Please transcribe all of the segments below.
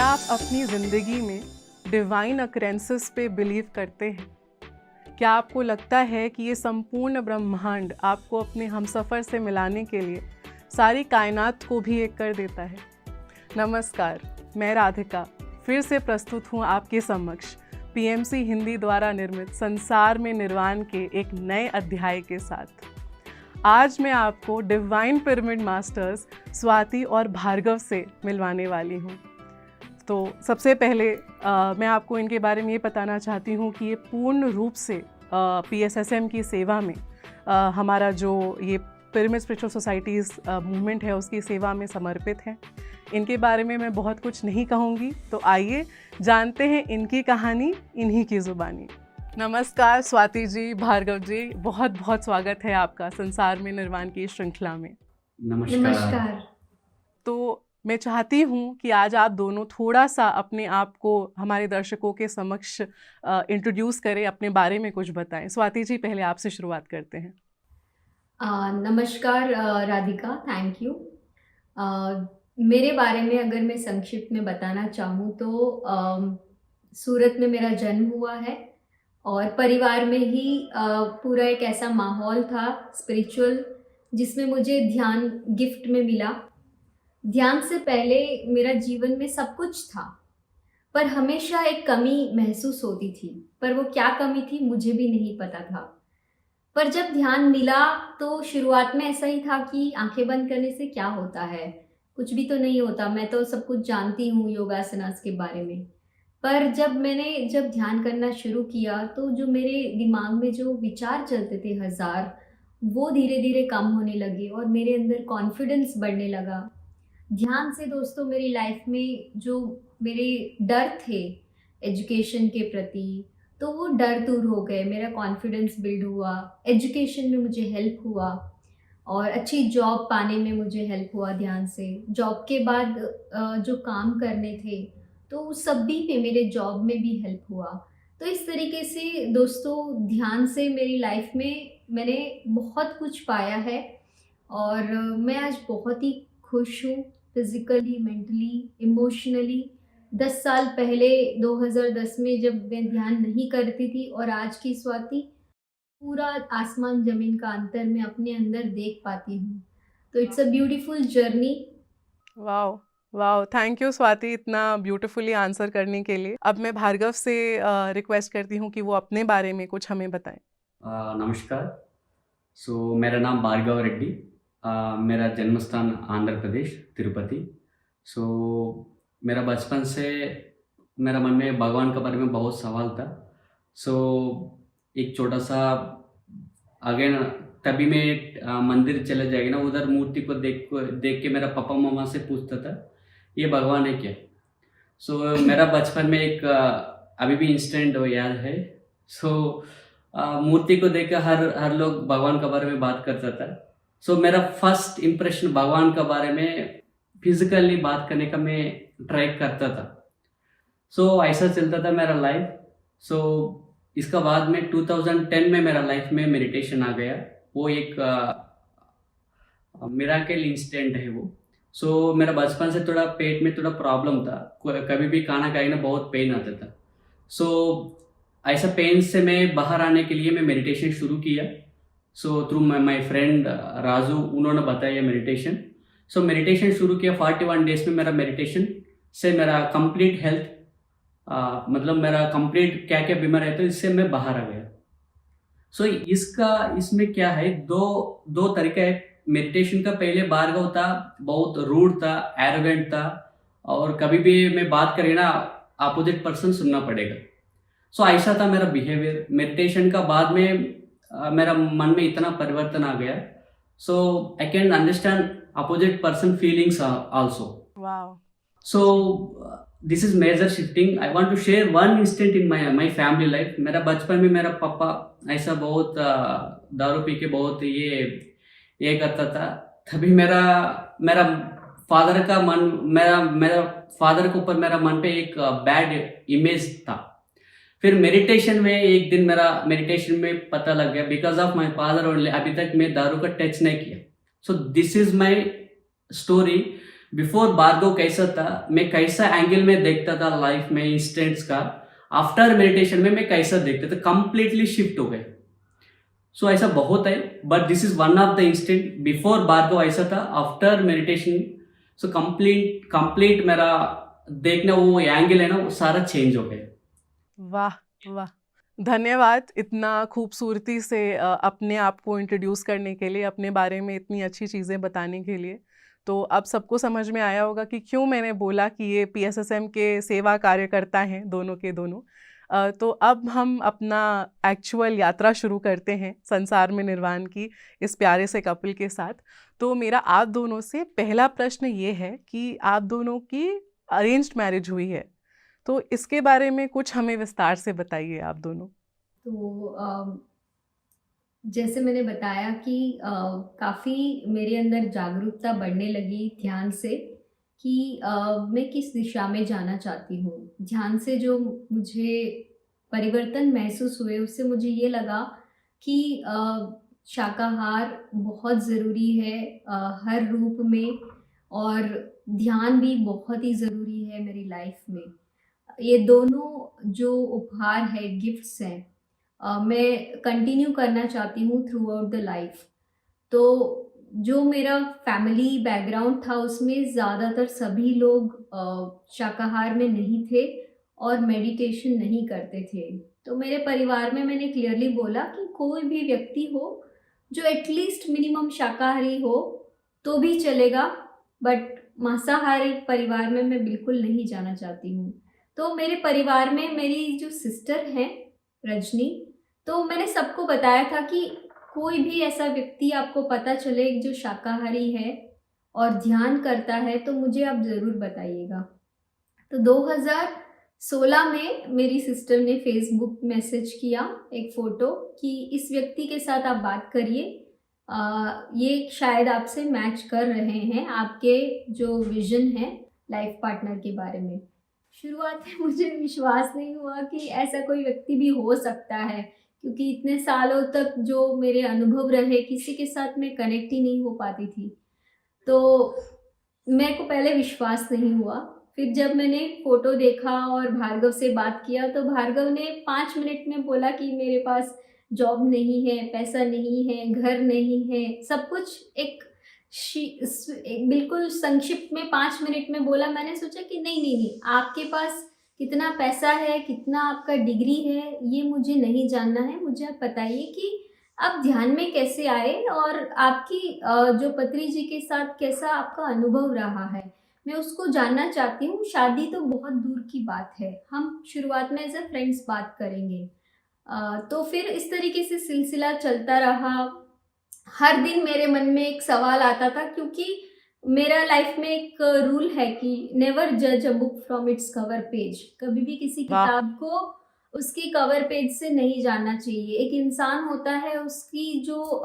क्या आप अपनी ज़िंदगी में डिवाइन अकरेंसेस पे बिलीव करते हैं? क्या आपको लगता है कि ये संपूर्ण ब्रह्मांड आपको अपने हमसफ़र से मिलाने के लिए सारी कायनात को भी एक कर देता है? नमस्कार, मैं राधिका फिर से प्रस्तुत हूँ आपके समक्ष पीएमसी हिंदी द्वारा निर्मित संसार में निर्वाण के एक नए अध्याय के साथ। आज मैं आपको डिवाइन पिरामिड मास्टर्स स्वाति और भार्गव से मिलवाने वाली हूँ। तो सबसे पहले मैं आपको इनके बारे में ये बताना चाहती हूँ कि ये पूर्ण रूप से पीएसएसएम की सेवा में हमारा जो ये पिरामिड स्पिरिचुअल सोसाइटीज़ मूवमेंट है उसकी सेवा में समर्पित हैं। इनके बारे में मैं बहुत कुछ नहीं कहूँगी, तो आइए जानते हैं इनकी कहानी इन्हीं की ज़ुबानी। नमस्कार स्वाति जी, भार्गव जी, बहुत बहुत स्वागत है आपका संसार में निर्वाण की श्रृंखला में। नमस्कार। तो मैं चाहती हूँ कि आज आप दोनों थोड़ा सा अपने आप को हमारे दर्शकों के समक्ष इंट्रोड्यूस करें, अपने बारे में कुछ बताएं। स्वाति जी, पहले आपसे शुरुआत करते हैं। नमस्कार राधिका, थैंक यू। मेरे बारे में अगर मैं संक्षिप्त में बताना चाहूँ तो सूरत में मेरा जन्म हुआ है और परिवार में ही पूरा एक ऐसा माहौल था स्पिरिचुअल जिसमें मुझे ध्यान गिफ्ट में मिला। ध्यान से पहले मेरा जीवन में सब कुछ था, पर हमेशा एक कमी महसूस होती थी, पर वो क्या कमी थी मुझे भी नहीं पता था। पर जब ध्यान मिला तो शुरुआत में ऐसा ही था कि आंखें बंद करने से क्या होता है, कुछ भी तो नहीं होता, मैं तो सब कुछ जानती हूँ योगासनास के बारे में। पर जब ध्यान करना शुरू किया तो जो मेरे दिमाग में जो विचार चलते थे हजार, वो धीरे धीरे कम होने लगे और मेरे अंदर कॉन्फिडेंस बढ़ने लगा। ध्यान से दोस्तों मेरी लाइफ में जो मेरे डर थे एजुकेशन के प्रति, तो वो डर दूर हो गए, मेरा कॉन्फिडेंस बिल्ड हुआ, एजुकेशन में मुझे हेल्प हुआ और अच्छी जॉब पाने में मुझे हेल्प हुआ ध्यान से। जॉब के बाद जो काम करने थे तो सब भी पे मेरे जॉब में भी हेल्प हुआ। तो इस तरीके से दोस्तों ध्यान से मेरी लाइफ में मैंने बहुत कुछ पाया है और मैं आज बहुत ही खुश हूँ, फिजिकली, मेंटली, इमोशनली। 10 साल पहले 2010 में जब मैं ध्यान नहीं करती थी और आज की स्वाति, पूरा आसमान जमीन का अंतर मैं अपने अंदर देख पाती हूँ। तो it's a beautiful journey. Wow wow, thank you Swati इतना ब्यूटीफुली आंसर करने के लिए। अब मैं भार्गव से रिक्वेस्ट करती हूँ कि वो अपने बारे में कुछ हमें बताएं। नमस्कार। मेरा नाम भार्गव रेड्डी। मेरा जन्म स्थान आंध्र प्रदेश तिरुपति। मेरा बचपन से मेरा मन में भगवान के बारे में बहुत सवाल था। एक छोटा सा अगेन तभी मैं मंदिर चले जाएगा ना, उधर मूर्ति को देख के मेरा पापा मामा से पूछता था ये भगवान है क्या। मेरा बचपन में एक अभी भी इंसिडेंट याद है। मूर्ति को देख कर हर लोग भगवान के बारे में बात करता था। मेरा फर्स्ट इम्प्रेशन भगवान के बारे में फिजिकली बात करने का मैं ट्राई करता था। ऐसा चलता था मेरा लाइफ। इसका बाद में 2010 में मेरा लाइफ में मेडिटेशन आ गया। वो एक मिराकल इंसिडेंट है वो। मेरा बचपन से थोड़ा पेट में थोड़ा प्रॉब्लम था, कभी भी खाना खाए ना बहुत पेन आता था। ऐसा पेन से मैं बाहर आने के लिए मैं मेडिटेशन शुरू किया। थ्रू माय फ्रेंड राजू, उन्होंने बताया मेडिटेशन। मेडिटेशन शुरू किया। 41 डेज में मेरा मेडिटेशन से मेरा कंप्लीट हेल्थ, मतलब मेरा कंप्लीट क्या क्या बीमार है तो इससे मैं बाहर आ गया। इसमें क्या है, दो तरीका है मेडिटेशन का। पहले भार्गव था, बहुत रूड था, एरोगेंट था और कभी भी मैं बात करें ना अपोजिट पर्सन सुनना पड़ेगा। ऐसा था मेरा बिहेवियर। मेडिटेशन का बाद में मेरा मन में इतना परिवर्तन आ गया। I can understand opposite person feelings also. This is major shifting. I want to share one instant in my family life. मेरा बचपन में मेरा पापा ऐसा बहुत दारू पी के बहुत ये करता था। तभी मेरा फादर का मन, मेरा फादर के ऊपर मेरा मन पे एक बैड इमेज था। फिर मेडिटेशन में एक दिन मेरा मेडिटेशन में पता लग गया, because of my father only अभी तक मैं दारू का टच नहीं किया। This is my story. Before Bhargav कैसा था, मैं कैसा एंगल में देखता था लाइफ में इंस्टेंट्स का, आफ्टर मेडिटेशन में मैं कैसा देखता था, कंप्लीटली शिफ्ट हो गए। सो ऐसा बहुत है, but this is one of the instant. Before Bhargav ऐसा था, after meditation so complete complete मेरा देखना वो एंगल है ना, वो सारा चेंज हो गया। वाह वाह, धन्यवाद इतना खूबसूरती से अपने आप को इंट्रोड्यूस करने के लिए, अपने बारे में इतनी अच्छी चीज़ें बताने के लिए। तो अब सबको समझ में आया होगा कि क्यों मैंने बोला कि ये PSSM के सेवा कार्यकर्ता हैं दोनों के दोनों। तो अब हम अपना एक्चुअल यात्रा शुरू करते हैं संसार में निर्वाण की इस प्यारे से कपल के साथ। तो मेरा आप दोनों से पहला प्रश्न ये है कि आप दोनों की अरेंज्ड मैरिज हुई है, तो इसके बारे में कुछ हमें विस्तार से बताइए आप दोनों। तो जैसे मैंने बताया कि काफ़ी मेरे अंदर जागरूकता बढ़ने लगी ध्यान से कि मैं किस दिशा में जाना चाहती हूँ। ध्यान से जो मुझे परिवर्तन महसूस हुए, उससे मुझे ये लगा कि शाकाहार बहुत ज़रूरी है हर रूप में, और ध्यान भी बहुत ही ज़रूरी है मेरी लाइफ में। ये दोनों जो उपहार है, गिफ्ट्स हैं, मैं कंटिन्यू करना चाहती हूँ थ्रू आउट द लाइफ। तो जो मेरा फैमिली बैकग्राउंड था उसमें ज़्यादातर सभी लोग शाकाहार में नहीं थे और मेडिटेशन नहीं करते थे। तो मेरे परिवार में मैंने क्लियरली बोला कि कोई भी व्यक्ति हो जो एटलीस्ट मिनिमम शाकाहारी हो तो भी चलेगा, बट मांसाहारी परिवार में मैं बिल्कुल नहीं जाना चाहती हूँ। तो मेरे परिवार में मेरी जो सिस्टर हैं रजनी, तो मैंने सबको बताया था कि कोई भी ऐसा व्यक्ति आपको पता चले जो शाकाहारी है और ध्यान करता है तो मुझे आप ज़रूर बताइएगा। तो 2016 में मेरी सिस्टर ने फेसबुक मैसेज किया एक फ़ोटो कि इस व्यक्ति के साथ आप बात करिए, ये शायद आपसे मैच कर रहे हैं, आपके जो विज़न है लाइफ पार्टनर के बारे में। शुरुआत में मुझे विश्वास नहीं हुआ कि ऐसा कोई व्यक्ति भी हो सकता है, क्योंकि इतने सालों तक जो मेरे अनुभव रहे किसी के साथ मैं कनेक्ट ही नहीं हो पाती थी। तो मेरे को पहले विश्वास नहीं हुआ। फिर जब मैंने फ़ोटो देखा और भार्गव से बात किया तो भार्गव ने 5 मिनट में बोला कि मेरे पास जॉब नहीं है, पैसा नहीं है, घर नहीं है, सब कुछ एक बिल्कुल संक्षिप्त में 5 मिनट में बोला। मैंने सोचा कि नहीं, आपके पास कितना पैसा है, कितना आपका डिग्री है, ये मुझे नहीं जानना है। मुझे आप बताइए कि आप ध्यान में कैसे आए और आपकी जो पत्री जी के साथ कैसा आपका अनुभव रहा है, मैं उसको जानना चाहती हूँ। शादी तो बहुत दूर की बात है, हम शुरुआत में एज ए फ्रेंड्स बात करेंगे। तो फिर इस तरीके से सिलसिला चलता रहा। हर दिन मेरे मन में एक सवाल आता था, क्योंकि मेरा लाइफ में एक रूल है कि नेवर जज a book from its cover page. कभी भी किसी किताब को उसकी कवर पेज से नहीं जानना चाहिए। एक इंसान होता है, उसकी जो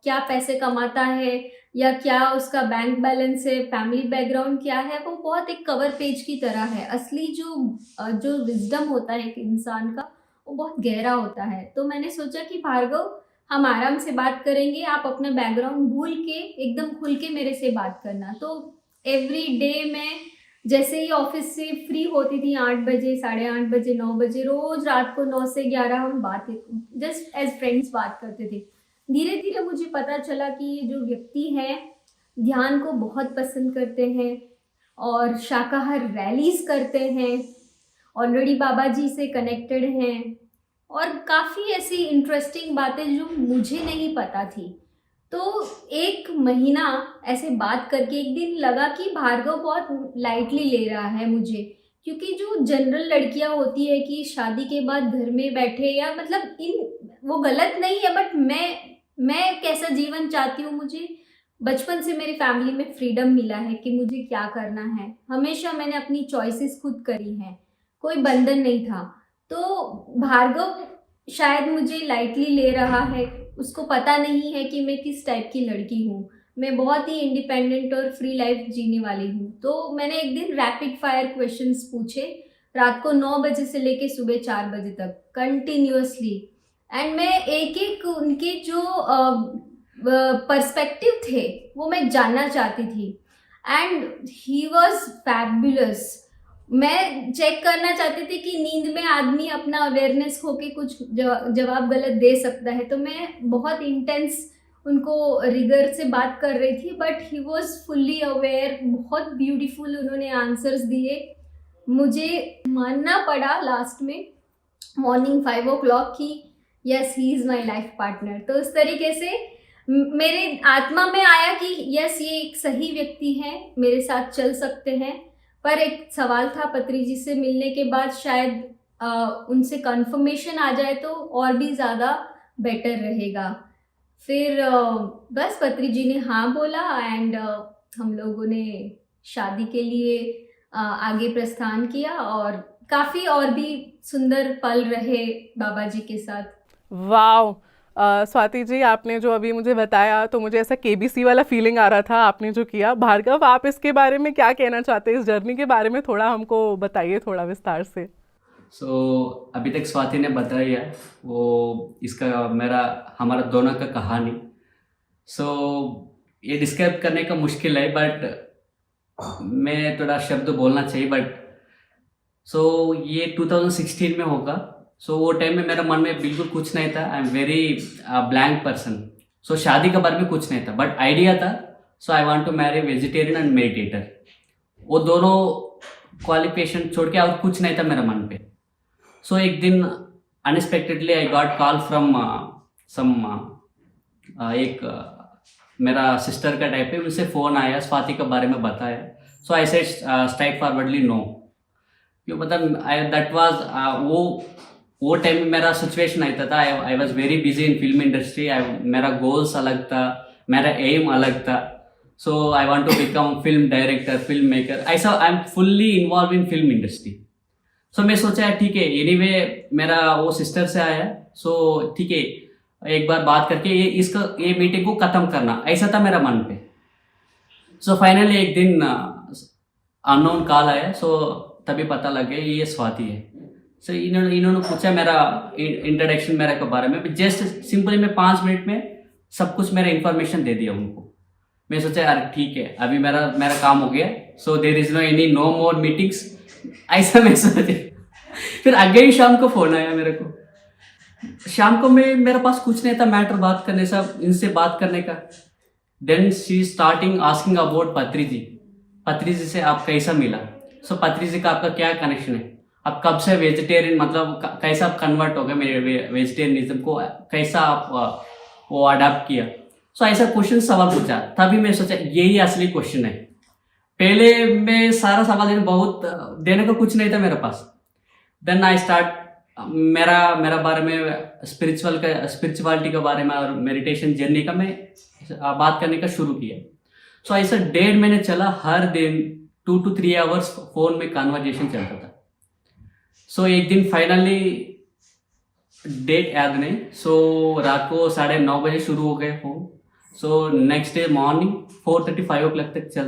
क्या पैसे कमाता है या क्या उसका बैंक बैलेंस है, फैमिली बैकग्राउंड क्या है, वो बहुत एक कवर पेज की तरह है। असली जो विजडम होता है एक इंसान का, वो बहुत गहरा होता है। तो मैंने सोचा कि भार्गव, हम आराम से बात करेंगे, आप अपना बैकग्राउंड भूल के एकदम खुल के मेरे से बात करना। तो एवरी डे मैं जैसे ही ऑफिस से फ्री होती थी 8 बजे, 8:30 बजे, 9 बजे, रोज़ रात को 9 से 11 हम बात जस्ट एज फ्रेंड्स बात करते थे। धीरे धीरे मुझे पता चला कि ये जो व्यक्ति हैं ध्यान को बहुत पसंद करते हैं और शाकाहार रैलीज करते हैं, ऑलरेडी बाबा जी से कनेक्टेड हैं, और काफ़ी ऐसी इंटरेस्टिंग बातें जो मुझे नहीं पता थी। तो 1 महीना ऐसे बात करके एक दिन लगा कि भार्गव बहुत लाइटली ले रहा है मुझे, क्योंकि जो जनरल लड़कियां होती है कि शादी के बाद घर में बैठे, या मतलब वो गलत नहीं है, बट मैं कैसा जीवन चाहती हूँ। मुझे बचपन से मेरी फैमिली में फ्रीडम मिला है कि मुझे क्या करना है। हमेशा मैंने अपनी चॉइसेस खुद करी हैं, कोई बंधन नहीं था। तो भार्गव शायद मुझे लाइटली ले रहा है, उसको पता नहीं है कि मैं किस टाइप की लड़की हूँ। मैं बहुत ही इंडिपेंडेंट और फ्री लाइफ जीने वाली हूँ। तो मैंने एक दिन रैपिड फायर क्वेश्चंस पूछे, रात को 9 बजे से लेके सुबह 4 बजे तक कंटिन्यूअसली, एंड मैं एक एक उनके जो पर्सपेक्टिव थे वो मैं जानना चाहती थी। And he was fabulous. मैं चेक करना चाहती थी कि नींद में आदमी अपना अवेयरनेस खो के कुछ जवाब गलत दे सकता है, तो मैं बहुत इंटेंस उनको रिगर से बात कर रही थी, but he was fully aware. बहुत ब्यूटीफुल उन्होंने आंसर्स दिए। मुझे मानना पड़ा लास्ट में मॉर्निंग 5 o'clock की yes he is my life partner. तो उस तरीके से मेरे आत्मा में आया कि यस ये एक सही व्यक्ति है, मेरे साथ चल सकते हैं। पर एक सवाल था, पत्री जी से मिलने के बाद शायद उनसे कंफर्मेशन आ जाए तो और भी ज़्यादा बेटर रहेगा। फिर बस पत्री जी ने हाँ बोला एंड हम लोगों ने शादी के लिए आगे प्रस्थान किया और काफ़ी और भी सुंदर पल रहे बाबा जी के साथ। वाओ स्वाति जी, आपने जो अभी मुझे बताया तो मुझे ऐसा केबीसी वाला फीलिंग आ रहा था आपने जो किया। भार्गव, आप इसके बारे में क्या कहना चाहते हैं? इस जर्नी के बारे में थोड़ा हमको बताइए, थोड़ा विस्तार से। अभी तक स्वाति ने बताया वो इसका हमारा दोनों का कहानी। ये डिस्क्राइब करने का मुश्किल है, बट मैं थोड़ा शब्द बोलना चाहिए। ये 2016 में होगा। वो टाइम में मेरा मन में बिल्कुल कुछ नहीं था। I am very blank person. शादी के बारे में कुछ नहीं था, बट आइडिया था। I want to marry vegetarian and meditator. वो दोनों क्वालिफिकेशन छोड़ के और कुछ नहीं था मेरे मन पे। एक दिन unexpectedly I got call from मेरा सिस्टर का टाइप है, उनसे फ़ोन आया, स्वाति के बारे में बताया। I said straight forwardly no. क्यों मतलब दैट वाज वो टाइम में मेरा सिचुएशन ऐसा था। I was very busy in film industry. मेरा गोल्स अलग था, मेरा एम अलग था। I want to become film director, film maker, ऐसा I am fully involve in film industry. मैं सोचा ठीक है, एनीवे मेरा वो सिस्टर से आया, ठीक है एक बार बात करके ये मीटिंग को ख़त्म करना, ऐसा था मेरा मन पे। फाइनली एक दिन अननोन कॉल आया। तभी पता लग गया ये स्वाति है। इन्होंने पूछा मेरा इंट्रोडक्शन मेरे के बारे में। जस्ट सिंपली मैं 5 मिनट में सब कुछ मेरा इन्फॉर्मेशन दे दिया उनको। मैं सोचा अरे ठीक है, अभी मेरा काम हो गया। There is no more meetings, ऐसा मैं सोचे। फिर अगले ही शाम को फ़ोन आया मेरे को। शाम को मेरे पास कुछ नहीं था मैटर बात करने, सब इनसे बात करने का। Then she starting asking about Patri ji. पत्री जी से आप कैसा मिला? पत्री जी का आपका क्या कनेक्शन है? आप कब से वेजिटेरियन, मतलब कैसा आप कन्वर्ट हो गए मेरे वेजिटेरियनिज्म को, कैसा आप वो अडाप्ट किया? ऐसा क्वेश्चन सवाल पूछा। तभी मैं सोचा यही असली क्वेश्चन है। पहले मैं सारा सवाल देने का कुछ नहीं था मेरे पास। देन आई स्टार्ट मेरा बारे में स्पिरिचुअलिटी के बारे में और मेडिटेशन जर्नी का मैं बात करने का शुरू किया। ऐसा 1.5 महीने चला। हर दिन 2 to 3 आवर्स फोन में कन्वर्जेशन चलता था। एक दिन फाइनली डेट याद नहीं, रात को 9:30 बजे शुरू हो गए phone. Next day morning 4:35 o'clock तक चल।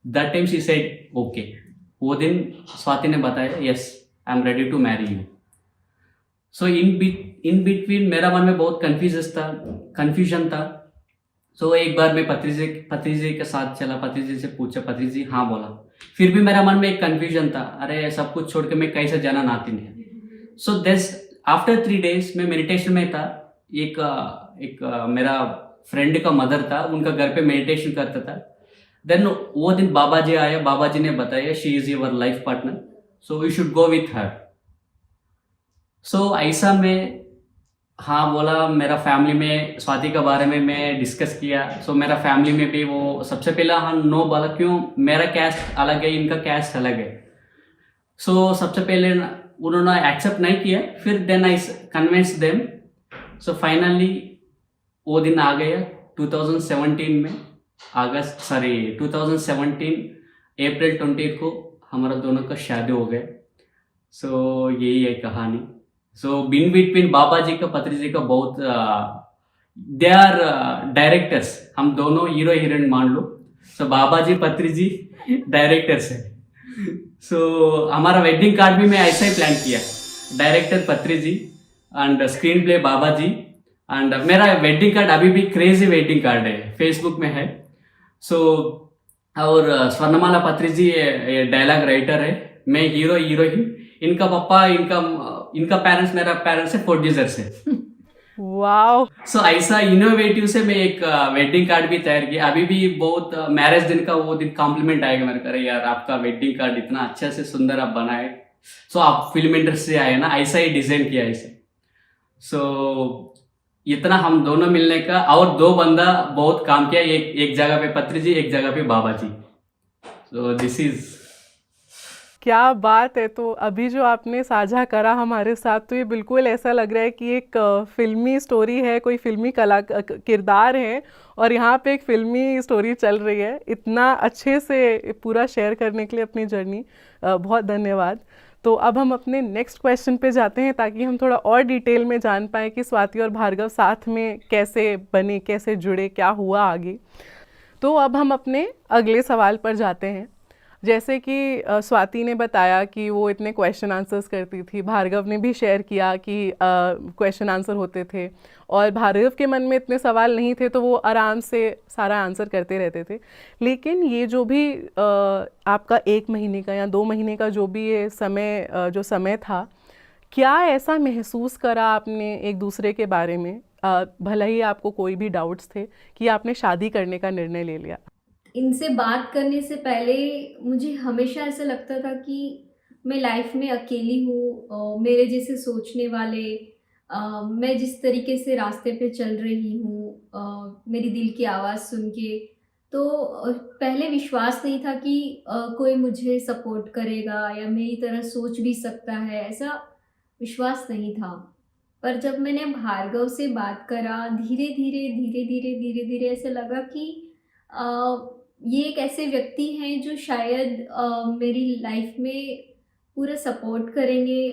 That time she said okay. वो दिन स्वाति ने बताया yes I am ready to marry you. In between मेरा मन में बहुत कन्फ्यूजन था। एक बार मैं पत्री जी के साथ चला, पत्री जी से पूछा, पत्री जी हाँ बोला। फिर भी मेरा मन में एक कन्फ्यूजन था, अरे सब कुछ छोड़ के मैं कैसे जाना नाती नहीं। दिस आफ्टर 3 days मैं मेडिटेशन में था। एक मेरा फ्रेंड का मदर था, उनका घर पे मेडिटेशन करता था। देन वो दिन बाबा जी आया। बाबा जी ने बताया she is your life partner, you should go with her. ऐसा मैं हाँ बोला। मेरा फैमिली में स्वाति के बारे में मैं डिस्कस किया। मेरा फैमिली में भी वो सबसे पहला हाँ नो बोला। क्यों? मेरा कैस्ट अलग है, इनका कैस्ट अलग है। सबसे पहले उन्होंने एक्सेप्ट नहीं किया। फिर then I convince them. Finally वो दिन आ गया 2017 में। 2017 अप्रैल 20 को हमारा दोनों का शादी हो गया। यही है कहानी। इन बिटवीन बाबा जी का, पत्री जी का बहुत दे आर डायरेक्टर्स। हम दोनों हीरो हीरोइन मान लो। बाबा जी, पत्री जी डायरेक्टर्स है। हमारा वेडिंग कार्ड भी मैं ऐसा ही प्लान किया, डायरेक्टर पत्री जी एंड स्क्रीन प्ले बाबा जी। मेरा वेडिंग कार्ड अभी भी क्रेजी वेडिंग कार्ड है, फेसबुक में है। और स्वर्णमाला पत्री जी ये डायलॉग राइटर है, मैं हीरो हीरोइन, इनका पापा इनका पेरेंट्स मेरा पेरेंट्स से प्रोड्यूसर से। वाओ। सो ऐसा इनोवेटिव से मैं एक वेडिंग कार्ड भी तैयार किया। अभी भी बहुत मैरिज दिन का वो दिन कॉम्प्लीमेंट आएगा मेरे को, अरे यार आपका वेडिंग कार्ड इतना अच्छा से सुंदर आप बनाए, सो आप फिल्म इंडस्ट्री से आए ना, ऐसा ही डिजाइन किया ऐसे। सो इतना हम दोनों मिलने का, और दो बंदा बहुत काम किया, एक जगह पे पत्री जी, एक जगह पे बाबा जी। सो दिस इज क्या बात है। तो अभी जो आपने साझा करा हमारे साथ, तो ये बिल्कुल ऐसा लग रहा है कि एक फिल्मी स्टोरी है, कोई फिल्मी किरदार है और यहाँ पे एक फिल्मी स्टोरी चल रही है। इतना अच्छे से पूरा शेयर करने के लिए अपनी जर्नी, बहुत धन्यवाद। तो अब हम अपने नेक्स्ट क्वेश्चन पे जाते हैं, ताकि हम थोड़ा और डिटेल में जान पाएँ कि स्वाति और भार्गव साथ में कैसे बने, कैसे जुड़े, क्या हुआ आगे। तो अब हम अपने अगले सवाल पर जाते हैं। जैसे कि स्वाति ने बताया कि वो इतने क्वेश्चन आंसर्स करती थी, भार्गव ने भी शेयर किया कि क्वेश्चन आंसर होते थे, और भार्गव के मन में इतने सवाल नहीं थे तो वो आराम से सारा आंसर करते रहते थे। लेकिन ये जो भी आपका 1 महीने का या 2 महीने का जो भी ये जो समय था, क्या ऐसा महसूस करा आपने एक दूसरे के बारे में, भले ही आपको कोई भी डाउट्स थे, कि आपने शादी करने का निर्णय ले लिया? इनसे बात करने से पहले मुझे हमेशा ऐसा लगता था कि मैं लाइफ में अकेली हूँ, मेरे जैसे सोचने वाले, मैं जिस तरीके से रास्ते पे चल रही हूँ, मेरी दिल की आवाज़ सुन के, तो पहले विश्वास नहीं था कि कोई मुझे सपोर्ट करेगा या मेरी तरह सोच भी सकता है, ऐसा विश्वास नहीं था। पर जब मैंने भार्गव से बात करा, धीरे धीरे धीरे धीरे धीरे धीरे ऐसा लगा कि ये एक ऐसे व्यक्ति हैं जो शायद मेरी लाइफ में पूरा सपोर्ट करेंगे,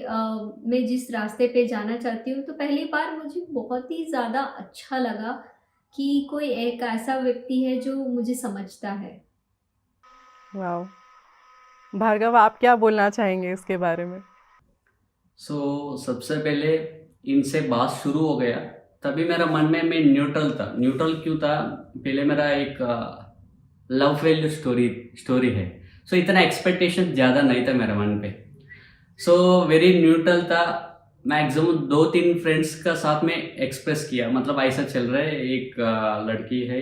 मैं जिस रास्ते पे जाना चाहती हूँ। तो पहली बार मुझे बहुत ही ज़्यादा अच्छा लगा कि कोई एक ऐसा व्यक्ति है जो मुझे समझता है। वाओ। भार्गव, आप क्या बोलना चाहेंगे इसके बारे में? सो सबसे पहले इनसे बात शुरू हो गया, तभी मेरा मन में मैं न्यूट्रल था। न्यूट्रल क्यों था? पहले मेरा एक लव फेल्ड स्टोरी है, सो इतना एक्सपेक्टेशन ज़्यादा नहीं था मेरे मन पे। सो वेरी न्यूट्रल था। मैक्सिमम 2-3 फ्रेंड्स का साथ में एक्सप्रेस किया, मतलब ऐसा चल रहा है, एक लड़की है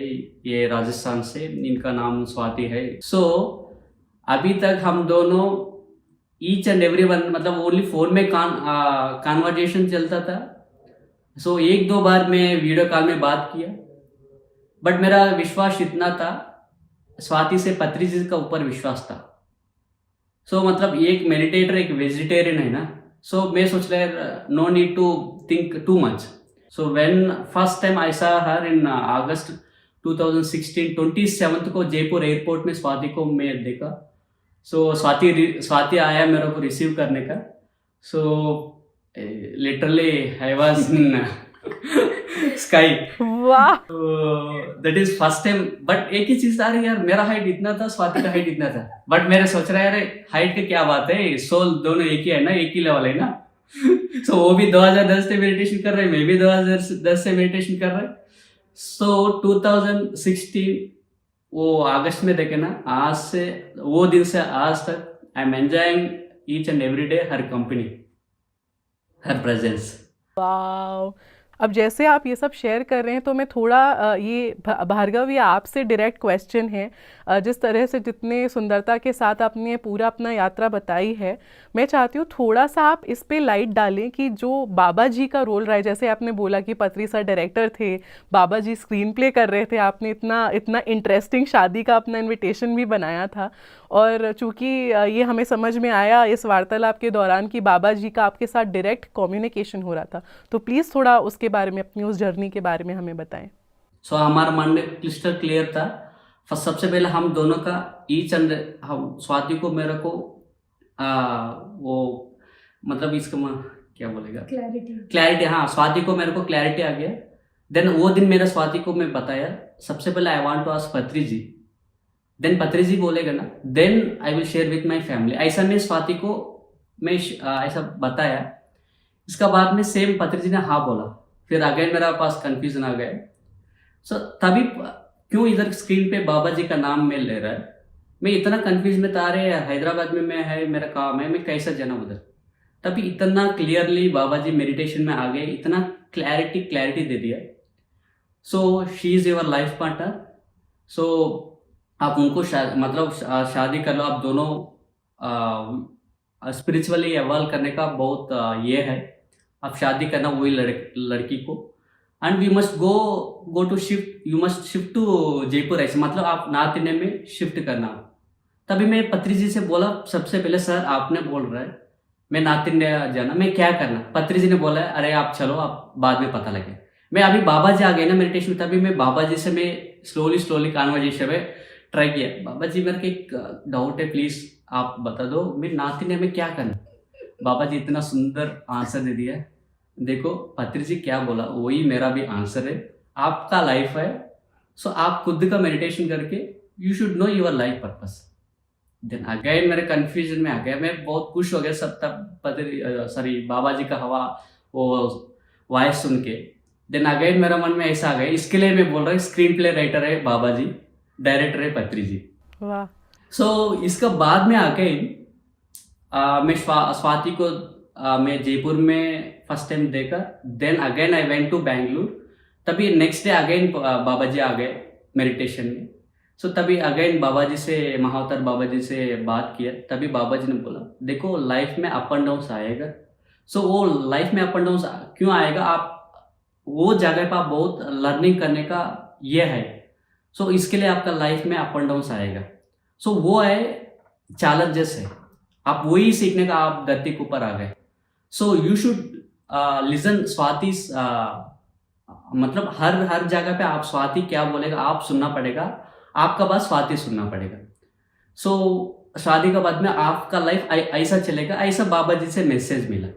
ये राजस्थान से, इनका नाम स्वाति है। सो अभी तक हम दोनों ईच एंड एवरी वन, मतलब ओनली फोन में कॉन्वर्जेशन चलता था। सो 1-2 बार मैं वीडियो कॉल में बात किया, बट मेरा विश्वास इतना था, स्वाति से पत्री जी का ऊपर विश्वास था। सो मतलब एक मेडिटेटर, एक वेजिटेरियन है ना, सो मैं सोच रहा no need to think too much. So when first time I saw her इन अगस्त 2016, 27 को जयपुर एयरपोर्ट में स्वाति को मैं देखा। सो स्वाति आया मेरे को रिसीव करने का। So literally I was in sky. वाह। That is first time. But एक ही चीज था, रही यार मेरा हाइट इतना था, स्वाति का हाइट इतना था, बट मेरे सोच रहा है यार हाइट की क्या बात है, सोल दोनों एक ही है ना, एक ही लेवल है ना। सो वो भी 2010 से मेडिटेशन कर रहे हैं, मैं भी 2010 से मेडिटेशन कर रहे हैं। सो 2016 वो अगस्त में देखे ना, आज से वो दिन से आज तक I am enjoying each and every day her company, her presence. Wow. अब जैसे आप ये सब शेयर कर रहे हैं, तो मैं थोड़ा ये भार्गव, ये आपसे डायरेक्ट क्वेश्चन है। जिस तरह से जितने सुंदरता के साथ आपने पूरा अपना यात्रा बताई है, मैं चाहती हूँ थोड़ा सा आप इस पे लाइट डालें कि जो बाबा जी का रोल रहा है। जैसे आपने बोला कि पत्री सर डायरेक्टर थे, बाबा जी स्क्रीन प्ले कर रहे थे, आपने इतना इंटरेस्टिंग शादी का अपना इन्विटेशन भी बनाया था। और चूँकि ये हमें समझ में आया इस वार्तालाप के दौरान कि बाबा जी का आपके साथ डायरेक्ट कम्युनिकेशन हो रहा था, तो प्लीज़ थोड़ा उसके बारे में, अपनी उस जर्नी के बारे में हमें बताएं। सो हमारा मन में क्लिस्टर क्लियर था। फर्स्ट सबसे पहले हम दोनों का ईच एंड, हम स्वाति को मेरे को वो मतलब इसका क्या बोलेगा, क्लैरिटी। हाँ, स्वाति को मेरे को क्लैरिटी आ गया। देन वो दिन मेरा स्वाति को मैं बताया, सबसे पहले आई वांट टू आस्क पत्री जी, देन पत्री जी बोलेगा ना, then I will share with my family. ऐसा मैं स्वाति को मैं ऐसा बताया। इसका बाद में सेम पत्री जी ने हाँ बोला, फिर अगेन मेरा पास कंफ्यूजन आ गया। सो तभी क्यों इधर स्क्रीन पे बाबा जी का नाम में ले रहा है, मैं इतना कंफ्यूज में था, अरे हैदराबाद में मैं है, मेरा काम है, मैं कैसा जाना उधर। तभी इतना क्लियरली बाबा जी मेडिटेशन में आ गए, इतना क्लैरिटी दे दिया। So she is your life partner. So आप उनको मतलब शादी कर लो, आप दोनों स्पिरिचुअली एवॉल्व करने का बहुत ये है। आप शादी करना वही लड़की को, and we must go to shift, you must shift to Jaipur, ऐसे मतलब आप नॉर्थ इंडिया में शिफ्ट करना। तभी मैं पत्री जी से बोला सबसे पहले, सर आपने बोल रहा है मैं नॉर्थ इंडिया जाना, मैं क्या करना? पत्री जी ने बोला है अरे आप चलो, आप बाद में पता लगे। मैं अभी बाबा जी आ गए ना मेडिटेशन, तभी मैं बाबा जी से मैं स्लोली कॉन्वर्जेशन में ट्राई किया, बाबा जी मेरे को एक डाउट है, प्लीज आप बता दो मैं नॉर्थ इंडिया में क्या करना। बाबा जी इतना सुंदर आंसर दे दिया है। देखो पत्री जी क्या बोला वही मेरा भी आंसर है, आपका लाइफ है, सो आप खुद का मेडिटेशन करके you should know your life purpose. Then again मेरे कंफ्यूजन में आ गया, मैं बहुत खुश हो गया सब तब सॉरी बाबा जी का हवा वो वॉइस सुन के। देन अगेन मेरा मन में ऐसा आ गया, इसके लिए मैं बोल रहा हूँ स्क्रीन प्ले राइटर है बाबा जी, डायरेक्टर है पत्री जी। वाह। सो इसका बाद में आके मैं स्वाति को मैं जयपुर में फर्स्ट टाइम देखा। Then again I went to Bangalore. तभी next day again Baba ji आ गए मेडिटेशन में। सो तभी अगेन बाबा जी से, महावतार बाबा जी से बात किया। तभी बाबा जी ने बोला देखो लाइफ में अप एंड डाउन आएगा। सो वो लाइफ में अप एंड डाउन क्यों आएगा, आप वो जगह पर आप बहुत लर्निंग करने का ये है। सो इसके लिए आपका लाइफ में अप एंड डाउन आएगा। सो वो है चैलेंजेस है, आप वही सीखने का आप धरती के ऊपर आ गए। So you should listen Swati, मतलब हर जगह पे आप स्वाति क्या बोलेगा आप सुनना पड़ेगा, आपका बात स्वाति सुनना पड़ेगा। सो शादी के बाद में आपका लाइफ ऐसा चलेगा, ऐसा बाबा जी से मैसेज मिला।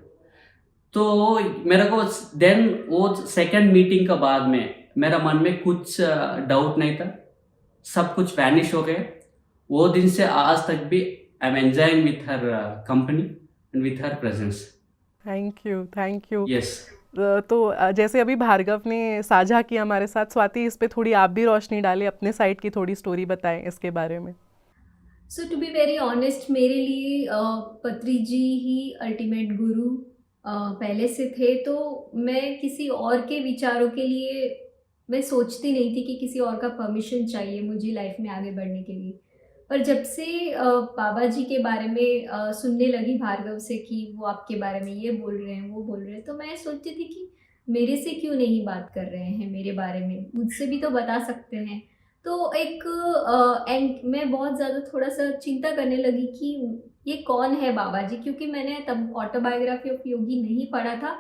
तो मेरे को देन वो सेकंड मीटिंग के बाद में मेरा मन में कुछ डाउट नहीं था, सब कुछ वैनिश हो गया। वो दिन से आज तक भी I am enjoying with her company and with her presence. Thank you. Yes. तो जैसे अभी भार्गव ने साझा किया हमारे साथ, स्वाति इस पे थोड़ी आप भी रोशनी डालें, अपने साइड की थोड़ी स्टोरी बताएं इसके बारे में। सो टू बी वेरी ऑनेस्ट, मेरे लिए पत्री जी ही अल्टीमेट गुरु पहले से थे। तो मैं किसी और के विचारों के लिए मैं सोचती नहीं थी कि किसी और का परमिशन चाहिए मुझे लाइफ में आगे बढ़ने के लिए। पर जब से बाबा जी के बारे में सुनने लगी भार्गव से कि वो आपके बारे में ये बोल रहे हैं वो बोल रहे हैं, तो मैं सोचती थी कि मेरे से क्यों नहीं बात कर रहे हैं, मेरे बारे में मुझसे भी तो बता सकते हैं। तो एक एंड मैं बहुत ज़्यादा थोड़ा सा चिंता करने लगी कि ये कौन है बाबा जी, क्योंकि मैंने तब ऑटोबायोग्राफी ऑफ योगी नहीं पढ़ा था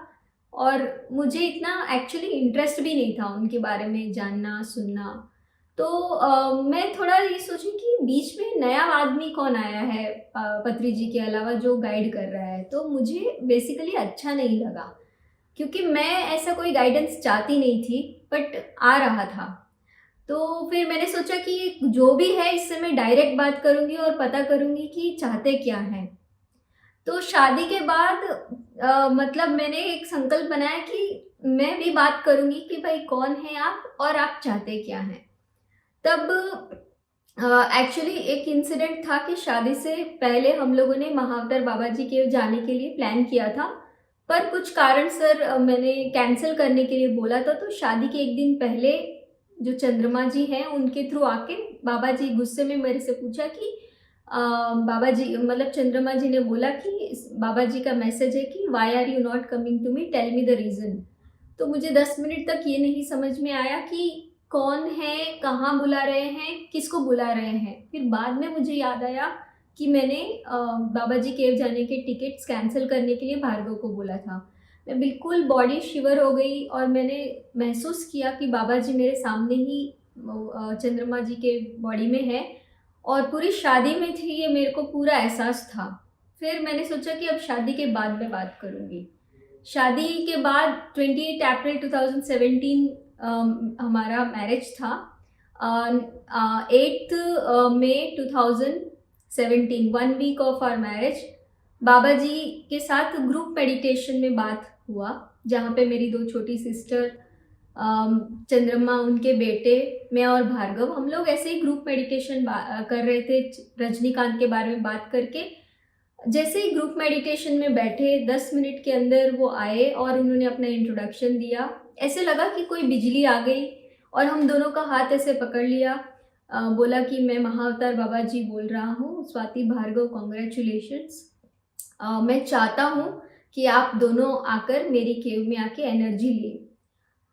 और मुझे इतना एक्चुअली इंटरेस्ट भी नहीं था उनके बारे में जानना सुनना। तो मैं थोड़ा ये सोची कि बीच में नया आदमी कौन आया है पत्री जी के अलावा जो गाइड कर रहा है। तो मुझे बेसिकली अच्छा नहीं लगा, क्योंकि मैं ऐसा कोई गाइडेंस चाहती नहीं थी, बट आ रहा था। तो फिर मैंने सोचा कि जो भी है इससे मैं डायरेक्ट बात करूँगी और पता करूँगी कि चाहते क्या हैं। तो शादी के बाद मतलब मैंने एक संकल्प बनाया कि मैं भी बात करूँगी कि भाई कौन है आप और आप चाहते क्या हैं। तब एक्चुअली एक इंसिडेंट था कि शादी से पहले हम लोगों ने महावतार बाबा जी के जाने के लिए प्लान किया था, पर कुछ कारण सर मैंने कैंसिल करने के लिए बोला था। तो शादी के एक दिन पहले जो चंद्रमा जी हैं उनके थ्रू आके बाबा जी गुस्से में मेरे से पूछा कि बाबा जी मतलब चंद्रमा जी ने बोला कि बाबा जी का मैसेज है कि why are you not coming to me, tell me the reason. तो मुझे 10 मिनट तक ये नहीं समझ में आया कि कौन है, कहाँ बुला रहे हैं, किसको बुला रहे हैं। फिर बाद में मुझे याद आया कि मैंने बाबा जी केव जाने के टिकट्स कैंसिल करने के लिए भार्गव को बोला था। मैं बिल्कुल बॉडी शिवर हो गई और मैंने महसूस किया कि बाबा जी मेरे सामने ही चंद्रमा जी के बॉडी में है और पूरी शादी में थी, ये मेरे को पूरा एहसास था। फिर मैंने सोचा कि अब शादी के बाद मैं बात करूँगी। शादी के बाद 28 अप्रैल 2017 हमारा मैरिज था। 8 मई 2017 1 वीक ऑफ आवर मैरिज बाबा जी के साथ ग्रुप मेडिटेशन में बात हुआ, जहाँ पे मेरी 2 छोटी सिस्टर चंद्रमा, उनके बेटे, मैं और भार्गव, हम लोग ऐसे ही ग्रुप मेडिटेशन कर रहे थे रजनीकांत के बारे में बात करके। जैसे ही ग्रुप मेडिटेशन में बैठे 10 मिनट के अंदर वो आए और उन्होंने अपना इंट्रोडक्शन दिया। ऐसे लगा कि कोई बिजली आ गई और हम दोनों का हाथ ऐसे पकड़ लिया। बोला कि मैं महाअवतार बाबा जी बोल रहा हूँ, स्वाति भार्गव, कॉन्ग्रेचुलेशंस। मैं चाहता हूँ कि आप दोनों आकर मेरी केव में आके एनर्जी लें।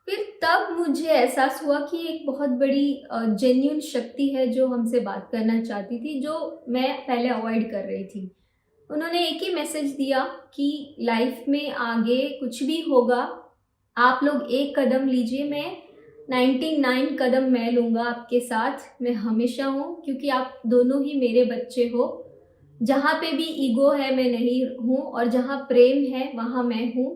फिर तब मुझे एहसास हुआ कि एक बहुत बड़ी जेन्युइन शक्ति है जो हमसे बात करना चाहती थी, जो मैं पहले अवॉइड कर रही थी। उन्होंने एक ही मैसेज दिया कि लाइफ में आगे कुछ भी होगा, आप लोग एक कदम लीजिए, मैं 99 कदम मैं लूँगा आपके साथ, मैं हमेशा हूँ, क्योंकि आप दोनों ही मेरे बच्चे हो। जहाँ पे भी ईगो है मैं नहीं हूँ, और जहाँ प्रेम है वहाँ मैं हूँ।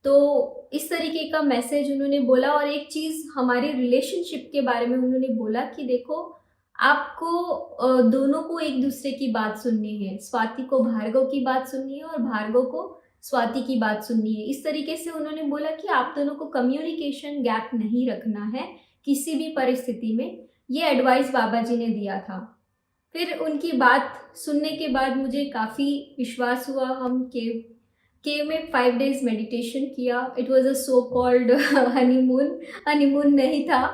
तो इस तरीके का मैसेज उन्होंने बोला। और एक चीज़ हमारे रिलेशनशिप के बारे में उन्होंने बोला कि देखो, आपको दोनों को एक दूसरे की बात सुननी है, स्वाति को भार्गव की बात सुननी है और भार्गव को स्वाति की बात सुननी है। इस तरीके से उन्होंने बोला कि आप दोनों को कम्युनिकेशन गैप नहीं रखना है किसी भी परिस्थिति में। ये एडवाइस बाबा जी ने दिया था। फिर उनकी बात सुनने के बाद मुझे काफ़ी विश्वास हुआ। हम केव में 5 days मेडिटेशन किया। It was a so called honeymoon नहीं था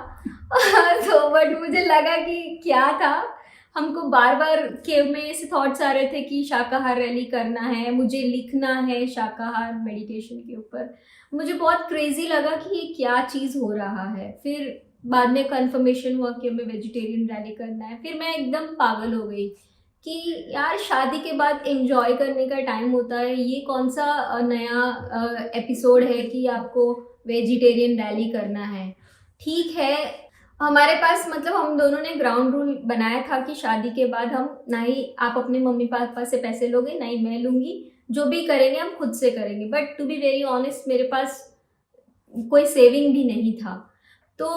तो बट मुझे लगा कि क्या था। हमको बार बार केव में ऐसे थॉट्स आ रहे थे कि शाकाहार रैली करना है, मुझे लिखना है शाकाहार मेडिटेशन के ऊपर। मुझे बहुत क्रेजी लगा कि ये क्या चीज़ हो रहा है। फिर बाद में कंफर्मेशन हुआ कि हमें वेजिटेरियन रैली करना है। फिर मैं एकदम पागल हो गई कि यार, शादी के बाद एंजॉय करने का टाइम होता है, ये कौन सा नया एपिसोड है कि आपको वेजिटेरियन रैली करना है। ठीक है, हमारे पास मतलब हम दोनों ने ग्राउंड रूल बनाया था कि शादी के बाद हम ना ही आप अपने मम्मी पापा से पैसे लोगे, ना ही मैं लूँगी, जो भी करेंगे हम खुद से करेंगे। But to be very honest, मेरे पास कोई सेविंग भी नहीं था। तो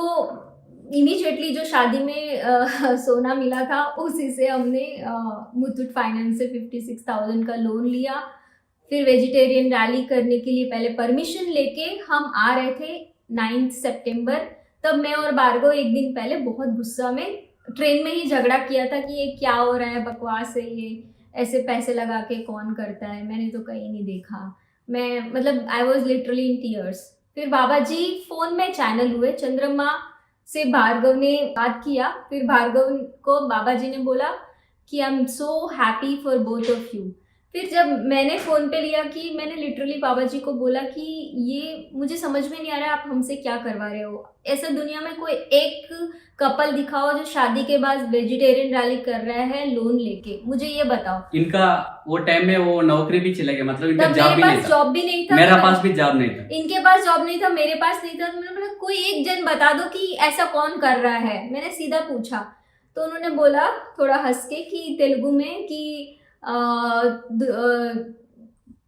इमीडिएटली जो शादी में सोना मिला था उसी से हमने मुथूट फाइनेंस से 56,000 का लोन लिया। फिर वेजिटेरियन रैली करने के लिए पहले परमिशन लेके हम आ रहे थे 9 सितंबर। तब मैं और भार्गव एक दिन पहले बहुत गुस्सा में ट्रेन में ही झगड़ा किया था कि ये क्या हो रहा है, बकवास है ये, ऐसे पैसे लगा के कौन करता है, मैंने तो कहीं नहीं देखा। मैं मतलब I was literally in tears. फिर बाबा जी फ़ोन में चैनल हुए, चंद्रमा से भार्गव ने बात किया। फिर भार्गव को बाबा जी ने बोला कि I am so happy for both of you. फिर जब मैंने फ़ोन पे लिया कि मैंने लिटरली बाबा जी को बोला कि ये मुझे समझ में नहीं आ रहा है, आप हमसे क्या करवा रहे हो। ऐसा दुनिया में कोई एक कपल दिखाओ जो शादी के बाद वेजिटेरियन रैली कर रहा है लोन लेके, मुझे ये बताओ। इनका वो टाइम में वो नौकरी भी चले गया, मतलब इनका तब जॉब मेरे भी नहीं पास था, जॉब भी नहीं था, मेरा पास भी जॉब नहीं था, इनके पास जॉब नहीं था, मेरे पास नहीं था। तो मैंने बोला कोई एक जन बता दो कि ऐसा कौन कर रहा है, मैंने सीधा पूछा। तो उन्होंने बोला थोड़ा हंस के कि तेलुगु में कि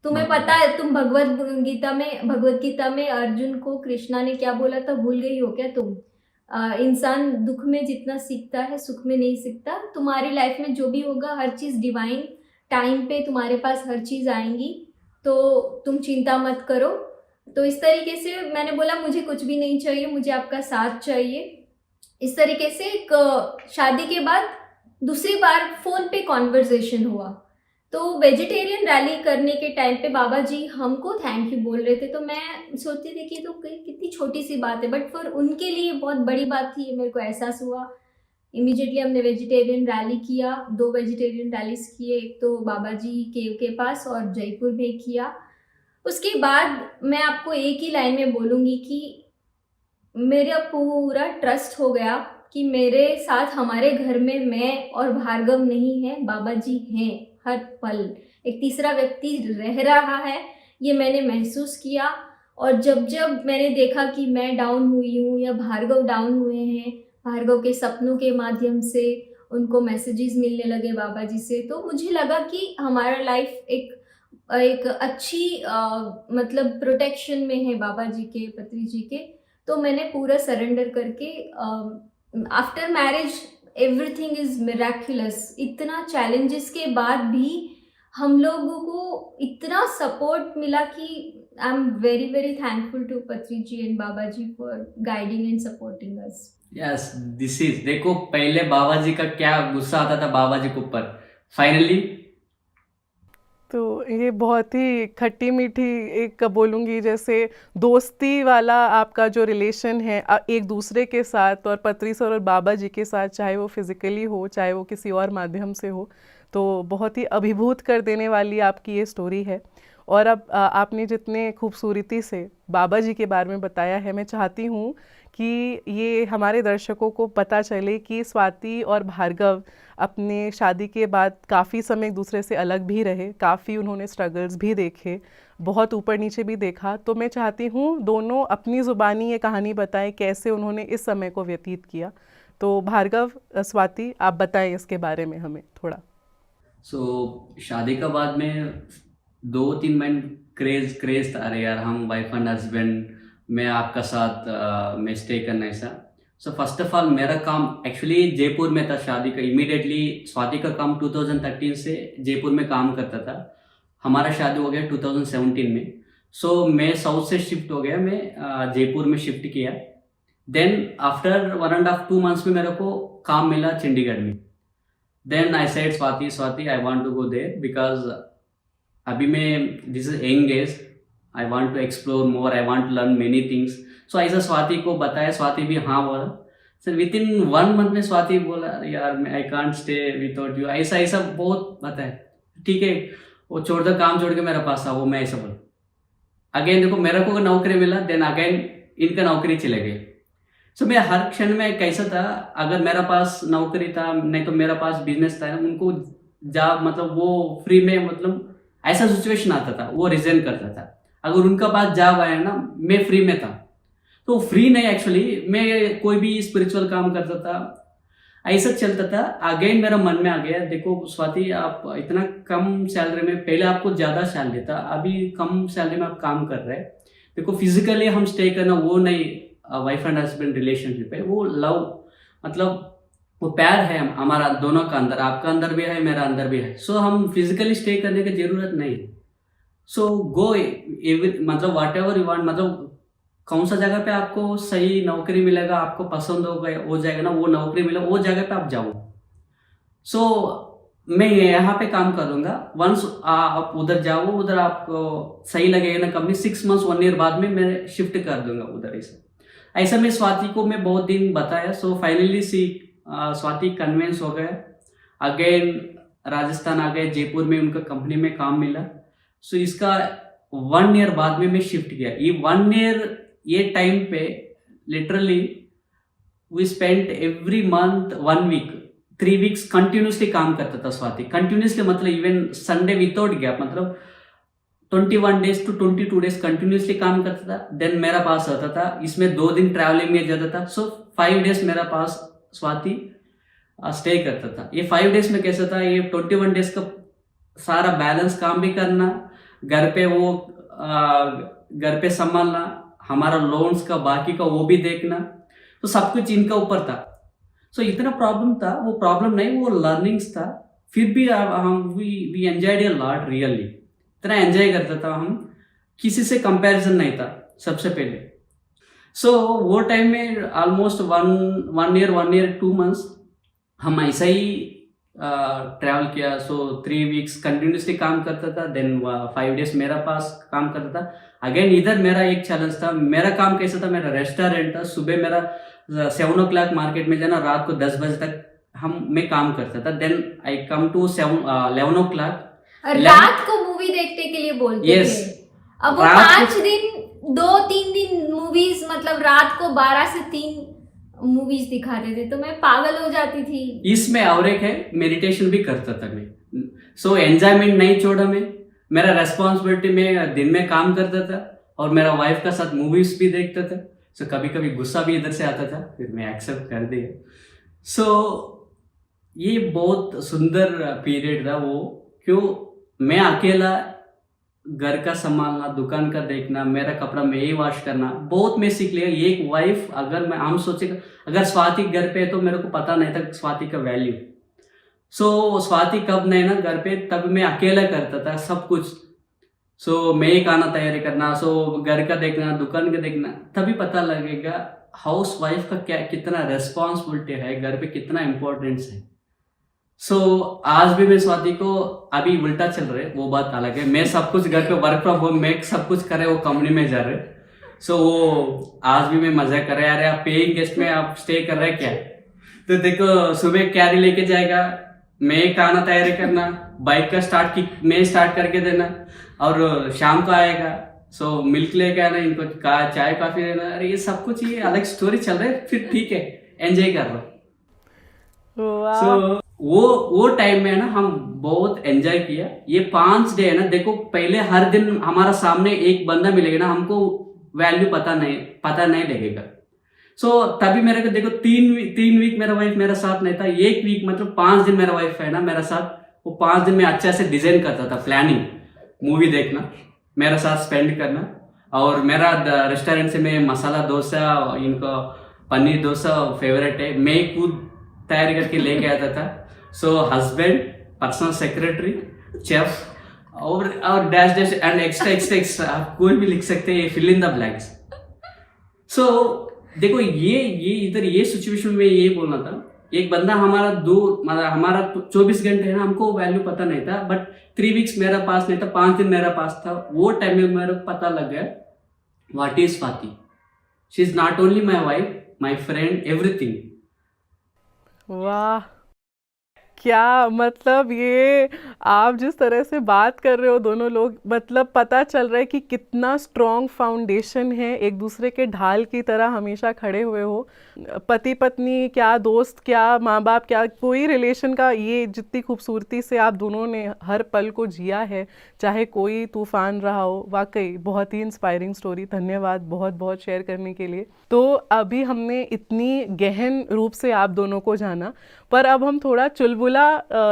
तुम्हें पता है, तुम भगवत गीता में अर्जुन को कृष्णा ने क्या बोला था, भूल गई हो क्या तुम? इंसान दुख में जितना सीखता है सुख में नहीं सीखता। तुम्हारी लाइफ में जो भी होगा हर चीज़ डिवाइन टाइम पे तुम्हारे पास हर चीज़ आएंगी, तो तुम चिंता मत करो। तो इस तरीके से मैंने बोला मुझे कुछ भी नहीं चाहिए, मुझे आपका साथ चाहिए। इस तरीके से शादी के बाद दूसरी बार फ़ोन पे कॉन्वर्जेशन हुआ। तो वेजिटेरियन रैली करने के टाइम पे बाबा जी हमको थैंक यू बोल रहे थे। तो मैं सोचती थी कि तो कितनी छोटी सी बात है, बट फॉर उनके लिए बहुत बड़ी बात थी, ये मेरे को एहसास हुआ। इमीडिएटली हमने वेजिटेरियन रैली किया, 2 वेजिटेरियन रैलीज किए, एक तो बाबा जी केव के पास और जयपुर में किया। उसके बाद मैं आपको एक ही लाइन में बोलूँगी कि मेरा पूरा ट्रस्ट हो गया कि मेरे साथ हमारे घर में मैं और भार्गव नहीं है, बाबा जी हैं हर पल। एक तीसरा व्यक्ति रह रहा है, ये मैंने महसूस किया। और जब जब मैंने देखा कि मैं डाउन हुई हूँ या भार्गव डाउन हुए हैं, भार्गव के सपनों के माध्यम से उनको मैसेजेस मिलने लगे बाबा जी से, तो मुझे लगा कि हमारा लाइफ एक अच्छी मतलब प्रोटेक्शन में है बाबा जी के, पत्री जी के। तो मैंने पूरा सरेंडर करके after marriage everything is Miraculous. इतना चैलेंजेस के बाद भी हम लोगों को इतना सपोर्ट मिला कि I'm very very thankful to Patri ji and Baba ji for guiding and supporting us. Yes, this is, देखो पहले बाबा जी का क्या गुस्सा आता था बाबा जी के ऊपर, फाइनली तो ये बहुत ही खट्टी मीठी, एक बोलूँगी जैसे दोस्ती वाला आपका जो रिलेशन है एक दूसरे के साथ, और पत्री सर और बाबा जी के साथ, चाहे वो फिज़िकली हो चाहे वो किसी और माध्यम से हो, तो बहुत ही अभिभूत कर देने वाली आपकी ये स्टोरी है। और अब आपने जितने खूबसूरती से बाबा जी के बारे में बताया है, मैं चाहती हूँ कि ये हमारे दर्शकों को पता चले कि स्वाति और भार्गव अपने शादी के बाद काफ़ी समय एक दूसरे से अलग भी रहे, काफ़ी उन्होंने स्ट्रगल्स भी देखे, बहुत ऊपर नीचे भी देखा। तो मैं चाहती हूँ दोनों अपनी ज़ुबानी ये कहानी बताएं कैसे उन्होंने इस समय को व्यतीत किया। तो भार्गव, स्वाति, आप बताएं इसके बारे में हमें थोड़ा। शादी का बाद में 2-3 महीने क्रेज था, अरे यार हम वाइफ एंड हस्बैंड, मैं आपका साथ मैं स्टे करना ऐसा। सो फर्स्ट ऑफ ऑल मेरा काम एक्चुअली जयपुर में था शादी का, इमीडिएटली स्वाति का काम 2013 से जयपुर में काम करता था, हमारा शादी हो गया 2017 में। सो मैं साउथ से शिफ्ट हो गया, मैं जयपुर में शिफ्ट किया। देन आफ्टर 1.5-2 months में मेरे को काम मिला चंडीगढ़ में। Then I said Swati I want to go there because अभी मैं this is young age, I want to explore more, I want to learn many things. So ऐसा स्वाति को बताया, स्वाति भी हाँ बोला। सर विद इन 1 month में स्वाति बोला यार I can't stay without you, ऐसा बहुत बताया, ठीक है वो छोड़ दो, काम छोड़ के मेरे पास आओ, मैं ऐसा बोला। अगेन देखो मेरे को नौकरी मिला, देन अगेन इनका नौकरी चले गए। सो मैं हर क्षण में कैसा था, अगर मेरा पास नौकरी था नहीं तो मेरा पास बिजनेस था, उनको जॉब मतलब वो फ्री में, मतलब ऐसा सिचुएशन आता था वो रिजाइन करता था। अगर उनका पास जॉब आया ना, मैं फ्री में था, तो फ्री नहीं एक्चुअली मैं कोई भी स्पिरिचुअल काम करता था, ऐसा चलता था। अगेन मेरा मन में आ गया, देखो स्वाति आप इतना कम सैलरी में, पहले आपको ज़्यादा सैलरी था, अभी कम सैलरी में आप काम कर रहे हैं। देखो फिजिकली हम स्टे करना वो नहीं, वाइफ एंड हस्बैंड रिलेशनशिप है, वो लव मतलब वो प्यार है हमारा दोनों का अंदर, आपका अंदर भी है मेरा अंदर भी है। सो हम फिजिकली स्टे करने की जरूरत नहीं। सो गो मतलब वाट एवर यू वांट, मतलब कौन सा जगह पे आपको सही नौकरी मिलेगा, आपको पसंद हो जाएगा ना, वो नौकरी मिलेगा वो जगह पे आप जाओ। सो मैं यहाँ पे काम करूँगा, वंस आप उधर जाओ, उधर आपको सही लगेगा ना कंपनी, 6 months 1 year बाद में मैं शिफ्ट कर दूंगा उधर। ऐसा मैं स्वाति को मैं बहुत दिन बताया। सो फाइनली स्वाति कन्विंस हो गए, अगेन राजस्थान आ गए, जयपुर में उनका कंपनी में काम मिला। सो इसका 1 year बाद में मैं शिफ्ट किया। ये 1 year ये टाइम पे literally we spent every month 1 week 3 weeks continuously काम करता था स्वाति, कंटिन्यूसली मतलब इवन संडे विदाउट गैप, मतलब 21 days to 22 days कंटिन्यूसली काम करता था। देन मेरा पास आता था, इसमें 2 दिन ट्रैवलिंग में जाता था। सो 5 days मेरा पास स्वाति स्टे करता था। ये 5 days में कैसा था, ये 21 days का सारा बैलेंस काम भी करना, घर पे संभालना, हमारा लोन्स का बाकी का वो भी देखना, तो सब कुछ इनका ऊपर था। सो इतना प्रॉब्लम था, वो प्रॉब्लम नहीं वो लर्निंग्स था। फिर भी हम we enjoyed a lot, really इतना एंजॉय करता था हम, किसी से कंपैरिजन नहीं था सबसे पहले। सो वो टाइम में ऑलमोस्ट 1 year 2 months हम ऐसा ही ट्रैवल किया। सो 3 weeks कंटिन्यूसली काम करता था, देन 5 days मेरा पास काम करता था। अगेन इधर मेरा एक चैलेंज था, मेरा काम कैसा था, मेरा रेस्टोरेंट था, सुबह मेरा 7 o'clock मार्केट में जाना, रात को 10 बजे तक मैं काम करता था। Then I come to 11 o'clock, रात को मूवी देखने के लिए बोलते Yes. थे। अब वो 5 दिन 2-3 दिन मूवीज, मतलब रात को 12 से 3 मूवीज दिखाते थे, तो मैं पागल हो जाती थी। इसमें और एक है, मेडिटेशन भी करता था मैं। सो एंजॉयमेंट नहीं छोड़ा मैं, मेरा रेस्पॉन्सिबिलिटी में दिन में काम करता था और मेरा वाइफ का साथ मूवीज भी देखता था। सो कभी कभी गुस्सा भी इधर से आता था, फिर मैं एक्सेप्ट कर दिया। सो ये बहुत सुंदर पीरियड था वो, क्यों मैं अकेला घर का संभालना, दुकान का देखना, मेरा कपड़ा मैं ही वॉश करना, बहुत मैं सीख लिया। एक वाइफ अगर हम सोचेगा अगर स्वाति घर पे है तो मेरे को पता नहीं था स्वाति का वैल्यू। सो स्वाति कब नहीं ना घर पे, तब मैं अकेला करता था सब कुछ। सो मैं ही खाना तैयारी करना, सो घर का देखना, दुकान का देखना, तभी पता लगेगा हाउस वाइफ का क्या कितना रेस्पॉन्सिबिलिटी है, घर पे कितना इम्पोर्टेंस है। सो आज भी मैं स्वाति को अभी उल्टा चल रहे, वो बात अलग है। मैं सब कुछ घर पे वर्क फ्रॉम होम, मैं सब कुछ करे, वो कंपनी में जा रहे। सो वो आज भी मैं मजा कर रहे, अरे आप पेइंग गेस्ट में आप स्टे कर रहे क्या, तो देखो सुबह कैरी लेके जाएगा, मैं खाना तैयारी करना, बाइक का स्टार्ट की मैं स्टार्ट करके देना, और शाम को आएगा सो मिल्क लेके आना, इनको चाय कॉफी देना। अरे ये सब कुछ ये अलग स्टोरी चल रहा है, फिर ठीक है एंजॉय कर रहा हूँ। वाह। सो वो टाइम में ना हम बहुत एंजॉय किया। ये 5 डे है ना, देखो पहले हर दिन हमारा सामने एक बंदा मिलेगा ना, हमको वैल्यू पता नहीं लगेगा। सो तभी मेरे को देखो 3 वीक मेरा वाइफ मेरा साथ नहीं था, 1 वीक मतलब 5 दिन मेरा वाइफ है ना मेरा साथ, वो 5 दिन में अच्छा से डिजाइन करता था, प्लानिंग, मूवी देखना, मेरा साथ स्पेंड करना। और मेरा रेस्टोरेंट से मैं मसाला डोसा, इनको पनीर डोसा फेवरेट है, मैं खुद तैयारी करके लेके आता था। सो हस्बैंड, पर्सनल सेक्रेटरी, चेफ और डैश डैश एंड एक्स्ट्रा आप कोई भी लिख सकते हैं, फिल इन द ब्लैंक्स। सो देखो ये इधर ये सिचुएशन में ये बोलना था, एक बंदा हमारा दूर, मतलब हमारा 24 घंटे है ना, हमको वैल्यू पता नहीं था, बट 3 वीक्स मेरा पास नहीं था, 5 दिन मेरा पास था। वो टाइम में मेरे को पता लग गया what is Swati, she is not only my wife, my friend, everything. वाह, क्या मतलब ये आप जिस तरह से बात कर रहे हो दोनों लोग, मतलब पता चल रहा है कि कितना स्ट्रॉन्ग फाउंडेशन है, एक दूसरे के ढाल की तरह हमेशा खड़े हुए हो। पति पत्नी क्या, दोस्त क्या, माँ बाप क्या, कोई रिलेशन का ये जितनी खूबसूरती से आप दोनों ने हर पल को जिया है, चाहे कोई तूफान रहा हो। वाकई बहुत ही इंस्पायरिंग स्टोरी, धन्यवाद बहुत बहुत शेयर करने के लिए। तो अभी हमने इतनी गहन रूप से आप दोनों को जाना, पर अब हम थोड़ा चुलबुला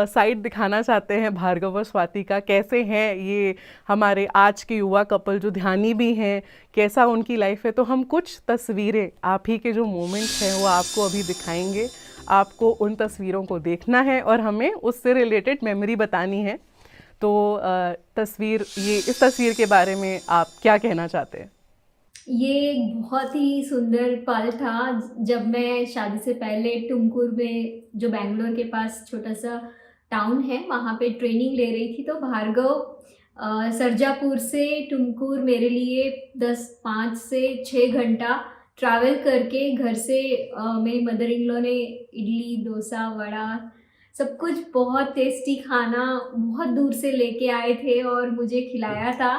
साइड दिखाना चाहते हैं भार्गव और स्वाति का। कैसे हैं ये हमारे आज के युवा कपल जो ध्यानी भी हैं, कैसा उनकी लाइफ है। तो हम कुछ तस्वीरें, आप ही के जो मोमेंट्स हैं वो आपको अभी दिखाएंगे। आपको उन तस्वीरों को देखना है और हमें उससे रिलेटेड मेमोरी बतानी है। तो इस तस्वीर के बारे में आप क्या कहना चाहते हैं? ये एक बहुत ही सुंदर पल था जब मैं शादी से पहले टुमकुर में, जो बेंगलोर के पास छोटा सा टाउन है, वहाँ पे ट्रेनिंग ले रही थी। तो भार्गव सरजापुर से टुमकुर मेरे लिए 5 से 6 घंटा ट्रैवल करके घर से मेरी मदर इन लॉ ने इडली, डोसा, वड़ा, सब कुछ बहुत टेस्टी खाना बहुत दूर से लेके आए थे और मुझे खिलाया था।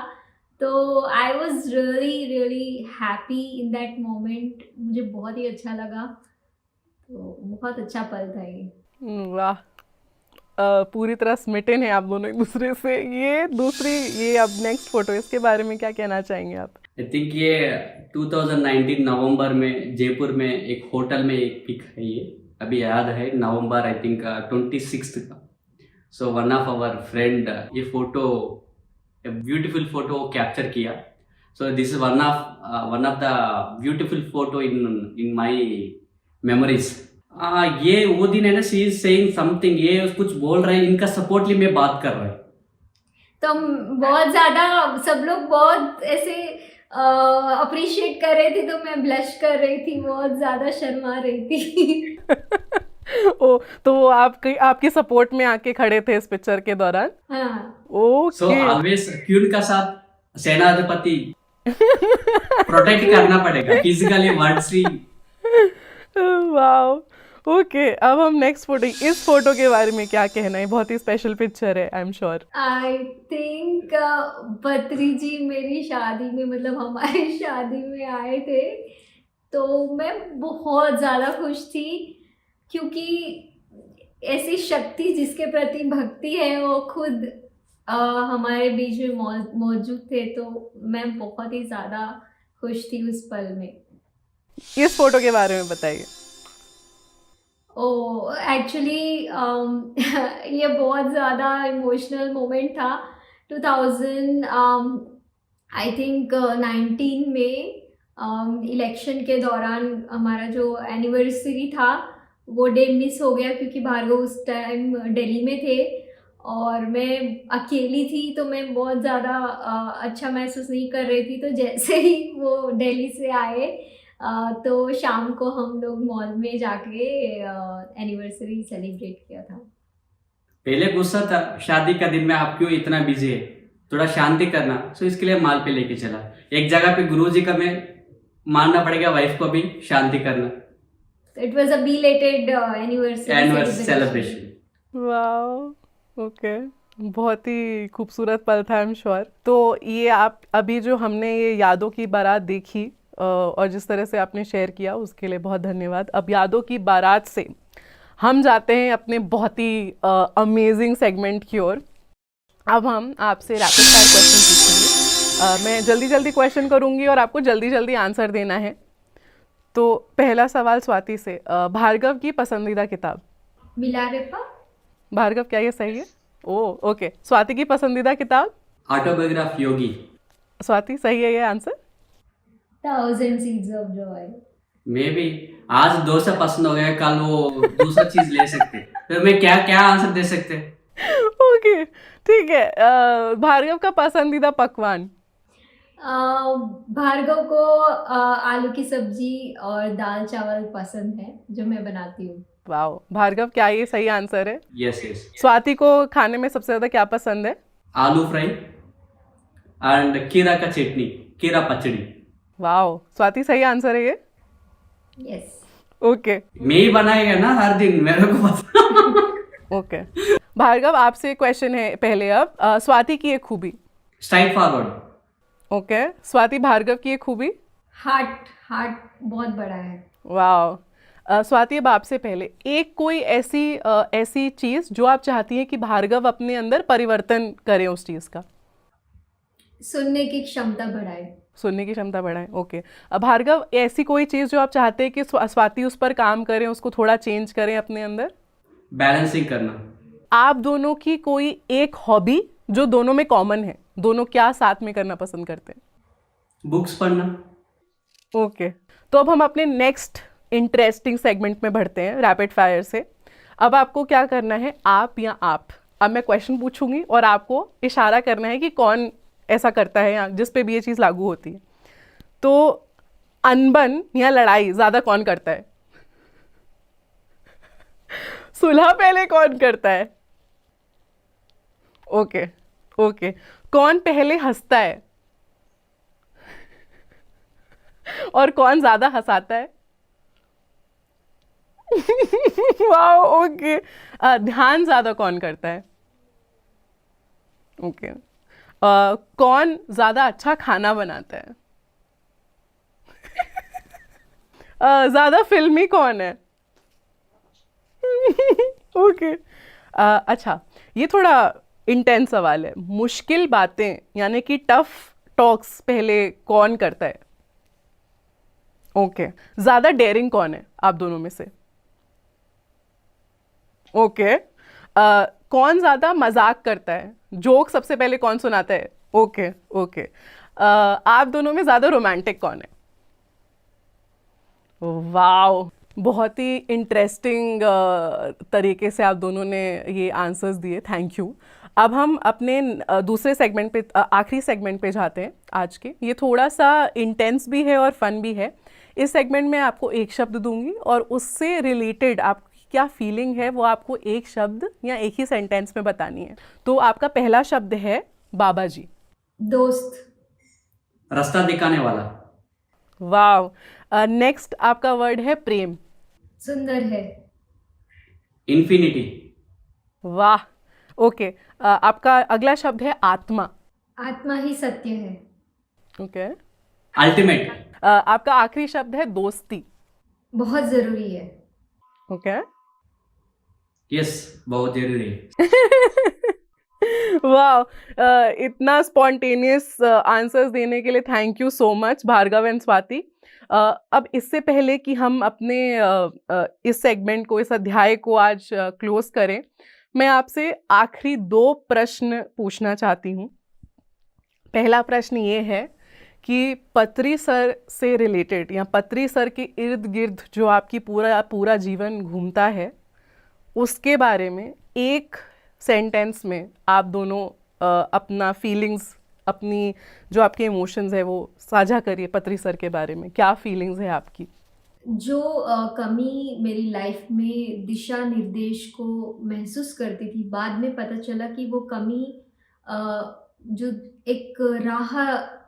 तो I was really happy in that moment, मुझे बहुत ही अच्छा लगा। तो बहुत अच्छा पल था ये। वाह, पूरी तरह स्मिटन है आप दोनों एक दूसरे से। ये अब नेक्स्ट फोटो, इसके बारे में क्या कहना चाहेंगे आप? आई थिंक ये 2019 नवंबर में जयपुर में एक होटल में एक पिक है, ये अभी याद है, नवंबर आई थिंक 26 का। So one of our friend ये फोटो, ब्यूटीफुल फोटो कैप्चर किया। So this is one of the beautiful photo in my memories. ये वो दिन है ना, शी इज सेइंग समथिंग, ये कुछ बोल रहे हैं, इनका सपोर्ट लिए मैं बात कर रहा हूँ। तो बहुत ज़्यादा सब लोग बहुत ऐसे अप्रिशिएट कर रहे थे, तो मैं ब्लश कर रही थी, बहुत ज़्यादा शर्मा रही थी। ओ, तो वो आपके सपोर्ट में आके खड़े थे इस पिक्चर के दौरान? हाँ। ओके। सो ऑलवेज क्यून का साथ सेनाधिपति प्रोटेक्ट करना पड़ेगा फिजिकली, वर्ड्सली। Wow, okay. अब हम नेक्स्ट फोटो, इस फोटो के बारे में क्या कहना है? बहुत ही स्पेशल पिक्चर है, I am sure. I think Batra ji मेरी शादी में, मतलब हमारी शादी में आए थे, तो मैं बहुत ज़्यादा खुश थी, क्योंकि ऐसी शक्ति जिसके प्रति भक्ति है वो खुद हमारे बीच में मौजूद थे। तो मैं बहुत ही ज़्यादा खुश थी उस पल में। इस फोटो के बारे में बताइए। एक्चुअली ये बहुत ज़्यादा इमोशनल मोमेंट था। 2000 आई थिंक 19 में इलेक्शन के दौरान हमारा जो एनिवर्सरी था वो डे मिस हो गया, क्योंकि भार्गव उस टाइम दिल्ली में थे और मैं अकेली थी तो मैं बहुत ज़्यादा अच्छा महसूस नहीं कर रही थी। तो जैसे ही वो दिल्ली से आए तो शाम को हम लोग मॉल में जाके एनिवर्सरी सेलिब्रेट किया था। पहले गुस्सा था, शादी का दिन में आप क्यों इतना बिजी है, थोड़ा शांति करना, सो इसके लिए माल पे लेके चला। एक जगह पे गुरुजी का मैं मानना पड़ेगा, वाइफ को भी शांति करना। It was a belated anniversary anniversary celebration. Wow, okay, बहुत ही खूबसूरत पल था, आई एम श्योर। तो ये आप अभी जो हमने ये यादों की बारात देखी और जिस तरह से आपने शेयर किया उसके लिए बहुत धन्यवाद। अब यादों की बारात से हम जाते हैं अपने बहुत ही अमेजिंग सेगमेंट की ओर। अब हम आपसे रैपिड फायर क्वेश्चन पूछेंगे। मैं जल्दी जल्दी क्वेश्चन करूंगी और आपको जल्दी जल्दी आंसर देना है। तो पहला सवाल स्वाति से, भार्गव की पसंदीदा किताब। मिलारेपा। भार्गव, क्या ये सही है? ओह, ओके। स्वाति की पसंदीदा किताब। ऑटोबायोग्राफी योगी। स्वाति, सही है ये answer? Thousand seeds of joy. मे भी आज डोसा पसंद हो गया, कल वो दूसरा चीज ले सकते, फिर मैं क्या क्या आंसर दे सकते। ओके, ठीक है। भार्गव का पसंदीदा पकवान। भार्गव को आलू की सब्जी और दाल चावल पसंद है जो मैं बनाती हूँ। वाओ, भार्गव, क्या ये सही आंसर है? Yes yes. स्वाति को खाने में सबसे ज्यादा क्या पसंद है? आलू फ्राई एंड कीरा का चटनी, कीरा पचड़ी। वाओ, स्वाति, सही आंसर है ये? यस। ओके, मैं ही बनाएगा ना हर दिन, मेरे को पता। ओके। भार्गव, आपसे क्वेश्चन है पहले। अब स्वाति की एक खूबी। Straight forward. Okay, Swati, Bhargav की एक खूबी। हार्ट बहुत बड़ा है। वाओ। स्वाति, अब आपसे पहले एक कोई ऐसी चीज जो आप चाहती हैं कि भार्गव अपने अंदर परिवर्तन करे उस चीज का। सुनने की क्षमता बढ़ाए। सुनने की क्षमता बढ़ाए, ओके। अब भार्गव, ऐसी कोई चीज जो आप चाहते हैं कि स्वाति उस पर काम करें, उसको थोड़ा चेंज करें अपने अंदर। बैलेंसिंग करना। आप दोनों की कोई एक हॉबी जो दोनों में कॉमन है, दोनों क्या साथ में करना पसंद करते हैं? बुक्स पढ़ना। ओके, तो अब हम अपने नेक्स्ट इंटरेस्टिंग सेगमेंट में बढ़ते हैं, रैपिड फायर से। अब आपको क्या करना है, आप या आप। अब मैं क्वेश्चन पूछूंगी और आपको इशारा करना है कि कौन ऐसा करता है या जिस पे भी ये चीज़ लागू होती है। तो अनबन या लड़ाई ज़्यादा कौन करता है? सुलह पहले कौन करता है? Okay, okay. कौन पहले हंसता है और कौन ज़्यादा हंसाता है? Wow, okay. ध्यान ज़्यादा कौन करता है? ओके। कौन ज़्यादा अच्छा खाना बनाता है? ज़्यादा फिल्मी कौन है? ओके। अच्छा, ये थोड़ा इंटेंस सवाल है। मुश्किल बातें यानी कि टफ टॉक्स पहले कौन करता है? ओके। ज़्यादा डेयरिंग कौन है आप दोनों में से? ओके। कौन ज़्यादा मजाक करता है? जोक सबसे पहले कौन सुनाता है? Okay, okay. आप दोनों में ज़्यादा रोमांटिक कौन है? वाओ, बहुत ही इंटरेस्टिंग तरीके से आप दोनों ने ये आंसर्स दिए, थैंक यू। अब हम अपने दूसरे सेगमेंट पे, आखिरी सेगमेंट पे जाते हैं आज के। ये थोड़ा सा इंटेंस भी है और फन भी है। इस सेगमेंट में आपको एक शब्द दूंगी और उससे रिलेटेड आपकी क्या फीलिंग है वो आपको एक शब्द या एक ही सेंटेंस में बतानी है। तो आपका पहला शब्द है बाबा जी। दोस्त। रास्ता दिखाने वाला। वाव। नेक्स्ट आपका वर्ड है प्रेम। सुंदर है। इन्फिनिटी। वाह, ओके। आपका अगला शब्द है आत्मा। आत्मा ही सत्य है। ओके। अल्टीमेट। आपका आखिरी शब्द है दोस्ती। बहुत जरूरी है। ओके। यस, बहुत जरूरी है। वाह, इतना स्पॉन्टेनियस आंसर्स देने के लिए thank you so much Bhargav and Swati. अब इससे पहले कि हम अपने इस सेगमेंट को, इस अध्याय को आज क्लोज करें, मैं आपसे आखिरी 2 प्रश्न पूछना चाहती हूँ। पहला प्रश्न ये है कि पत्री सर से रिलेटेड या पत्री सर के इर्द गिर्द जो आपकी पूरा जीवन घूमता है, उसके बारे में एक सेंटेंस में आप दोनों अपना फीलिंग्स, अपनी जो आपके इमोशंस है वो साझा करिए पत्री सर के बारे में। क्या फीलिंग्स है आपकी? जो कमी मेरी लाइफ में दिशा निर्देश को महसूस करती थी, बाद में पता चला कि वो कमी जो एक राह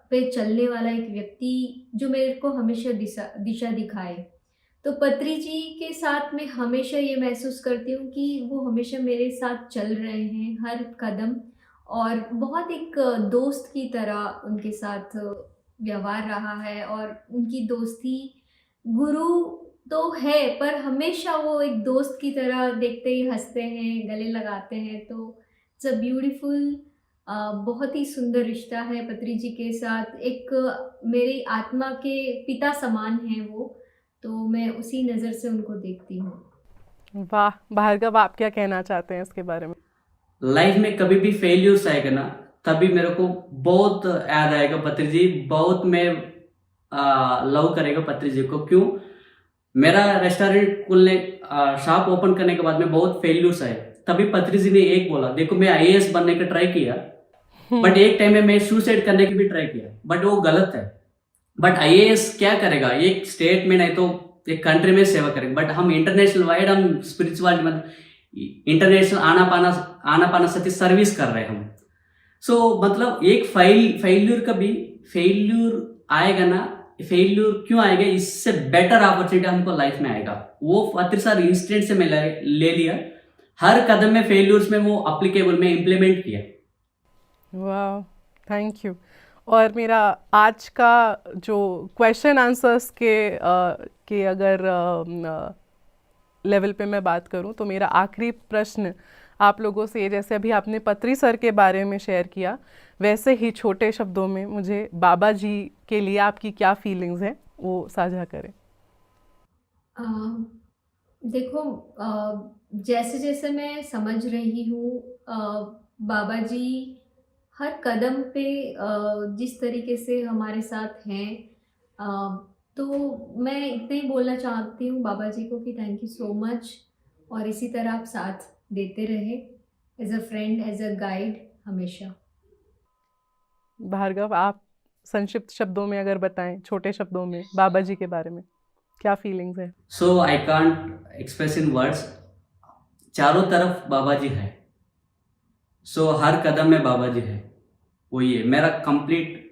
पे चलने वाला एक व्यक्ति जो मेरे को हमेशा दिशा दिखाए। तो पत्री जी के साथ मैं हमेशा ये महसूस करती हूँ कि वो हमेशा मेरे साथ चल रहे हैं हर कदम, और बहुत एक दोस्त की तरह उनके साथ व्यवहार रहा है। और उनकी दोस्ती गुरु तो है, पर हमेशा वो एक दोस्त की तरह देखते ही हंसते हैं, गले लगाते हैं। तो इट्स अ ब्यूटीफुल, बहुत ही सुंदर रिश्ता है पत्री जी के साथ। एक मेरी आत्मा के पिता समान हैं वो, तो मैं उसी नज़र से उनको देखती हूँ। वाह भार्गव, आप क्या कहना चाहते हैं इसके बारे में? लाइफ में कभी भी फेल्यूर्स आएगा ना, तभी मेरे को बहुत याद आएगा पत्री जी। बहुत मैं लव करेगा पत्री जी को। क्यों? मेरा रेस्टोरेंट खोलने, शॉप ओपन करने के बाद में बहुत फेल्यूर्स आए। तभी पत्री जी ने एक बोला, देखो मैं आईएएस बनने का ट्राई किया, बट एक टाइम में मैं सुसाइड करने की भी ट्राई किया, बट वो गलत है। बट आईएएस क्या करेगा? एक स्टेट में नहीं तो एक कंट्री में सेवा करेगा, बट हम इंटरनेशनल वाइड हम स्पिरिचुअलिटी मतलब इंटरनेशनल आना पाना सती सर्विस कर रहे हैं हम। सो मतलब एक फेल्यूर का भी फेल्यूर आएगा ना, फेल्यूर क्यों आएगा? इससे बेटर अपॉर्चुनिटी हमको लाइफ में आएगा। वो पत्री सर इंस्टेंट से मैं ले लिया, हर कदम में फेल्यूर्स में वो अप्लीकेबल में इम्प्लीमेंट किया। वाह, थैंक यू। और मेरा आज का जो क्वेश्चन आंसर्स के अगर लेवल पे मैं बात करूं, तो मेरा आखिरी प्रश्न आप लोगों से, जैसे अभी आपने पत्री सर के बारे में शेयर किया, वैसे ही छोटे शब्दों में मुझे बाबा जी के लिए आपकी क्या फीलिंग्स हैं वो साझा करें। देखो, जैसे जैसे मैं समझ रही हूँ, बाबा जी हर कदम पे जिस तरीके से हमारे साथ हैं, तो मैं इतना ही बोलना चाहती हूँ बाबा जी को कि थैंक यू सो मच, और इसी तरह आप साथ देते रहे as a friend, as a guide हमेशा। भार्गव, आप संक्षिप्त शब्दों में अगर बताएं, छोटे शब्दों में, बाबा जी के बारे में क्या फीलिंग्स है? So I can't express in words. चारों तरफ बाबा जी है। सो हर कदम में बाबा जी है। वही है मेरा complete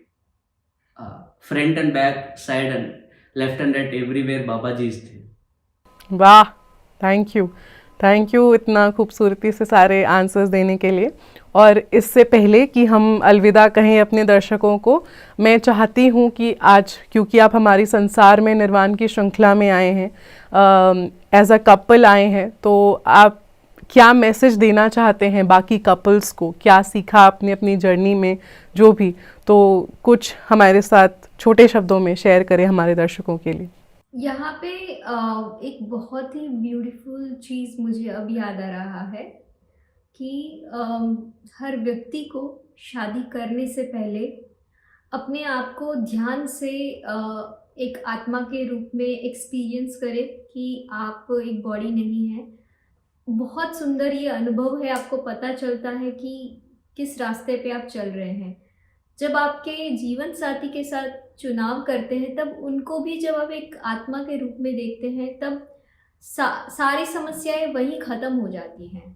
front and back, side and left and right, everywhere बाबा जी थे। वाह, थैंक यू इतना खूबसूरती से सारे आंसर्स देने के लिए। और इससे पहले कि हम अलविदा कहें अपने दर्शकों को, मैं चाहती हूँ कि आज, क्योंकि आप हमारी संसार में निर्वाण की श्रृंखला में आए हैं, एज अ कपल आए हैं, तो आप क्या मैसेज देना चाहते हैं बाकी कपल्स को? क्या सीखा आपने अपनी जर्नी में, जो भी, तो कुछ हमारे साथ छोटे शब्दों में शेयर करें हमारे दर्शकों के लिए। यहाँ पे एक बहुत ही ब्यूटीफुल चीज़ मुझे अब याद आ रहा है कि हर व्यक्ति को शादी करने से पहले अपने आप को ध्यान से एक आत्मा के रूप में एक्सपीरियंस करे कि आप एक बॉडी नहीं है। बहुत सुंदर ये अनुभव है, आपको पता चलता है कि किस रास्ते पे आप चल रहे हैं। जब आपके जीवन साथी के साथ चुनाव करते हैं, तब उनको भी जब आप एक आत्मा के रूप में देखते हैं, तब सारी समस्याएं वहीं ख़त्म हो जाती हैं।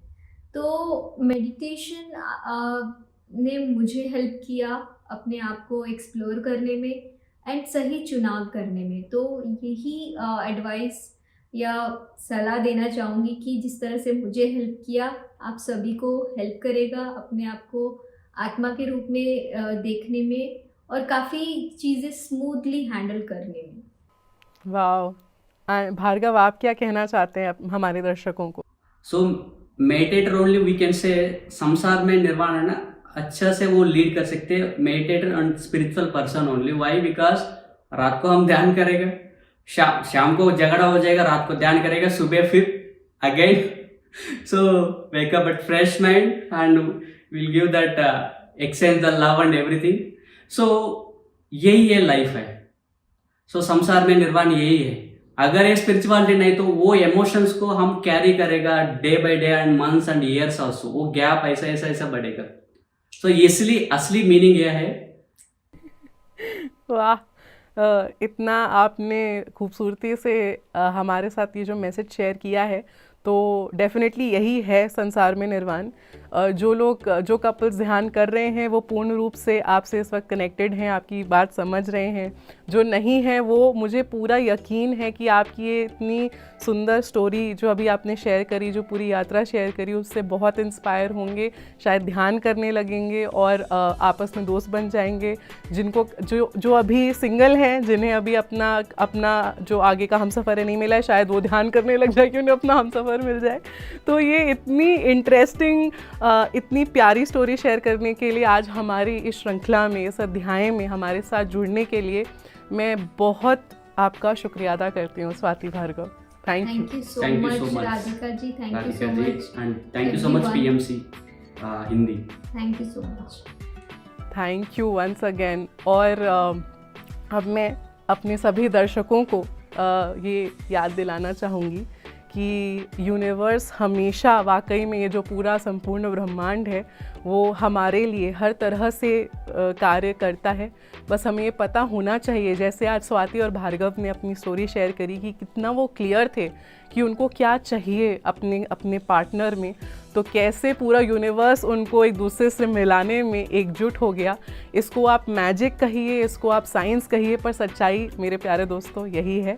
तो मेडिटेशन ने मुझे हेल्प किया अपने आप को एक्सप्लोर करने में एंड सही चुनाव करने में। तो यही एडवाइस या सलाह देना चाहूँगी कि जिस तरह से मुझे हेल्प किया, आप सभी को हेल्प करेगा अपने आप को आत्मा के रूप में देखने में और काफ़ी चीज़ें स्मूथली हैंडल करने में। वाह, भार्गव, आप क्या कहना चाहते हैं हमारे दर्शकों को? So meditator only we can say, संसार में निर्वाण है ना, अच्छा से वो लीड कर सकते हैं। Meditator and spiritual person only. Why? Because रात को हम ध्यान करेगा, शाम को झगड़ा हो जाएगा, रात को ध्यान करेगा, सुबह फिर again so wake up at fresh mind and will give that exchange the love and everything. So यही है लाइफ है। सो संसार में निर्वाण यही है। अगर ये स्पिरिचुअलिटी नहीं तो वो इमोशंस को हम कैरी करेगा day by day and months and years also, वो गैप ऐसा ऐसा ऐसा बढ़ेगा। तो इसलिए असली मीनिंग यह है। वाह, इतना आपने खूबसूरती से हमारे साथ ये जो मैसेज शेयर किया है, तो डेफिनेटली यही है संसार में निर्वाण। जो कपल्स ध्यान कर रहे हैं वो पूर्ण रूप से आपसे इस वक्त कनेक्टेड हैं, आपकी बात समझ रहे हैं। जो नहीं है वो, मुझे पूरा यकीन है कि आपकी ये इतनी सुंदर स्टोरी जो अभी आपने शेयर करी, जो पूरी यात्रा शेयर करी, उससे बहुत इंस्पायर होंगे, शायद ध्यान करने लगेंगे और आपस में दोस्त बन जाएंगे। जिनको जो अभी सिंगल हैं, जिन्हें अभी अपना जो आगे का हमसफ़र है नहीं मिला है, शायद वो ध्यान करने लग जाए कि उन्हें अपना हमसफ़र मिल जाए। तो ये इतनी इंटरेस्टिंग, इतनी प्यारी स्टोरी शेयर करने के लिए आज हमारी इस श्रृंखला में, इस अध्याय में हमारे साथ जुड़ने के लिए मैं बहुत आपका शुक्रिया अदा करती हूँ Swati Bhargav. Thank you. Thank you so much Radhika ji, thank you so much, and thank you so much PMC Hindi. Thank you so much, thank you once again. और अब मैं अपने सभी दर्शकों को ये याद दिलाना चाहूँगी कि यूनिवर्स हमेशा, वाकई में ये जो पूरा संपूर्ण ब्रह्मांड है वो हमारे लिए हर तरह से कार्य करता है। बस हमें ये पता होना चाहिए, जैसे आज स्वाति और भार्गव ने अपनी स्टोरी शेयर करी कि कितना वो क्लियर थे कि उनको क्या चाहिए अपने पार्टनर में, तो कैसे पूरा यूनिवर्स उनको एक दूसरे से मिलाने में एकजुट हो गया। इसको आप मैजिक कहिए, इसको आप साइंस कहिए, पर सच्चाई मेरे प्यारे दोस्तों यही है।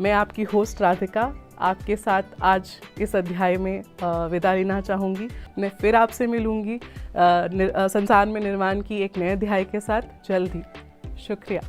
मैं आपकी होस्ट राधिका आपके साथ आज इस अध्याय में विदा लेना चाहूँगी। मैं फिर आपसे मिलूँगी संसार में निर्वाण की एक नए अध्याय के साथ जल्द ही। शुक्रिया।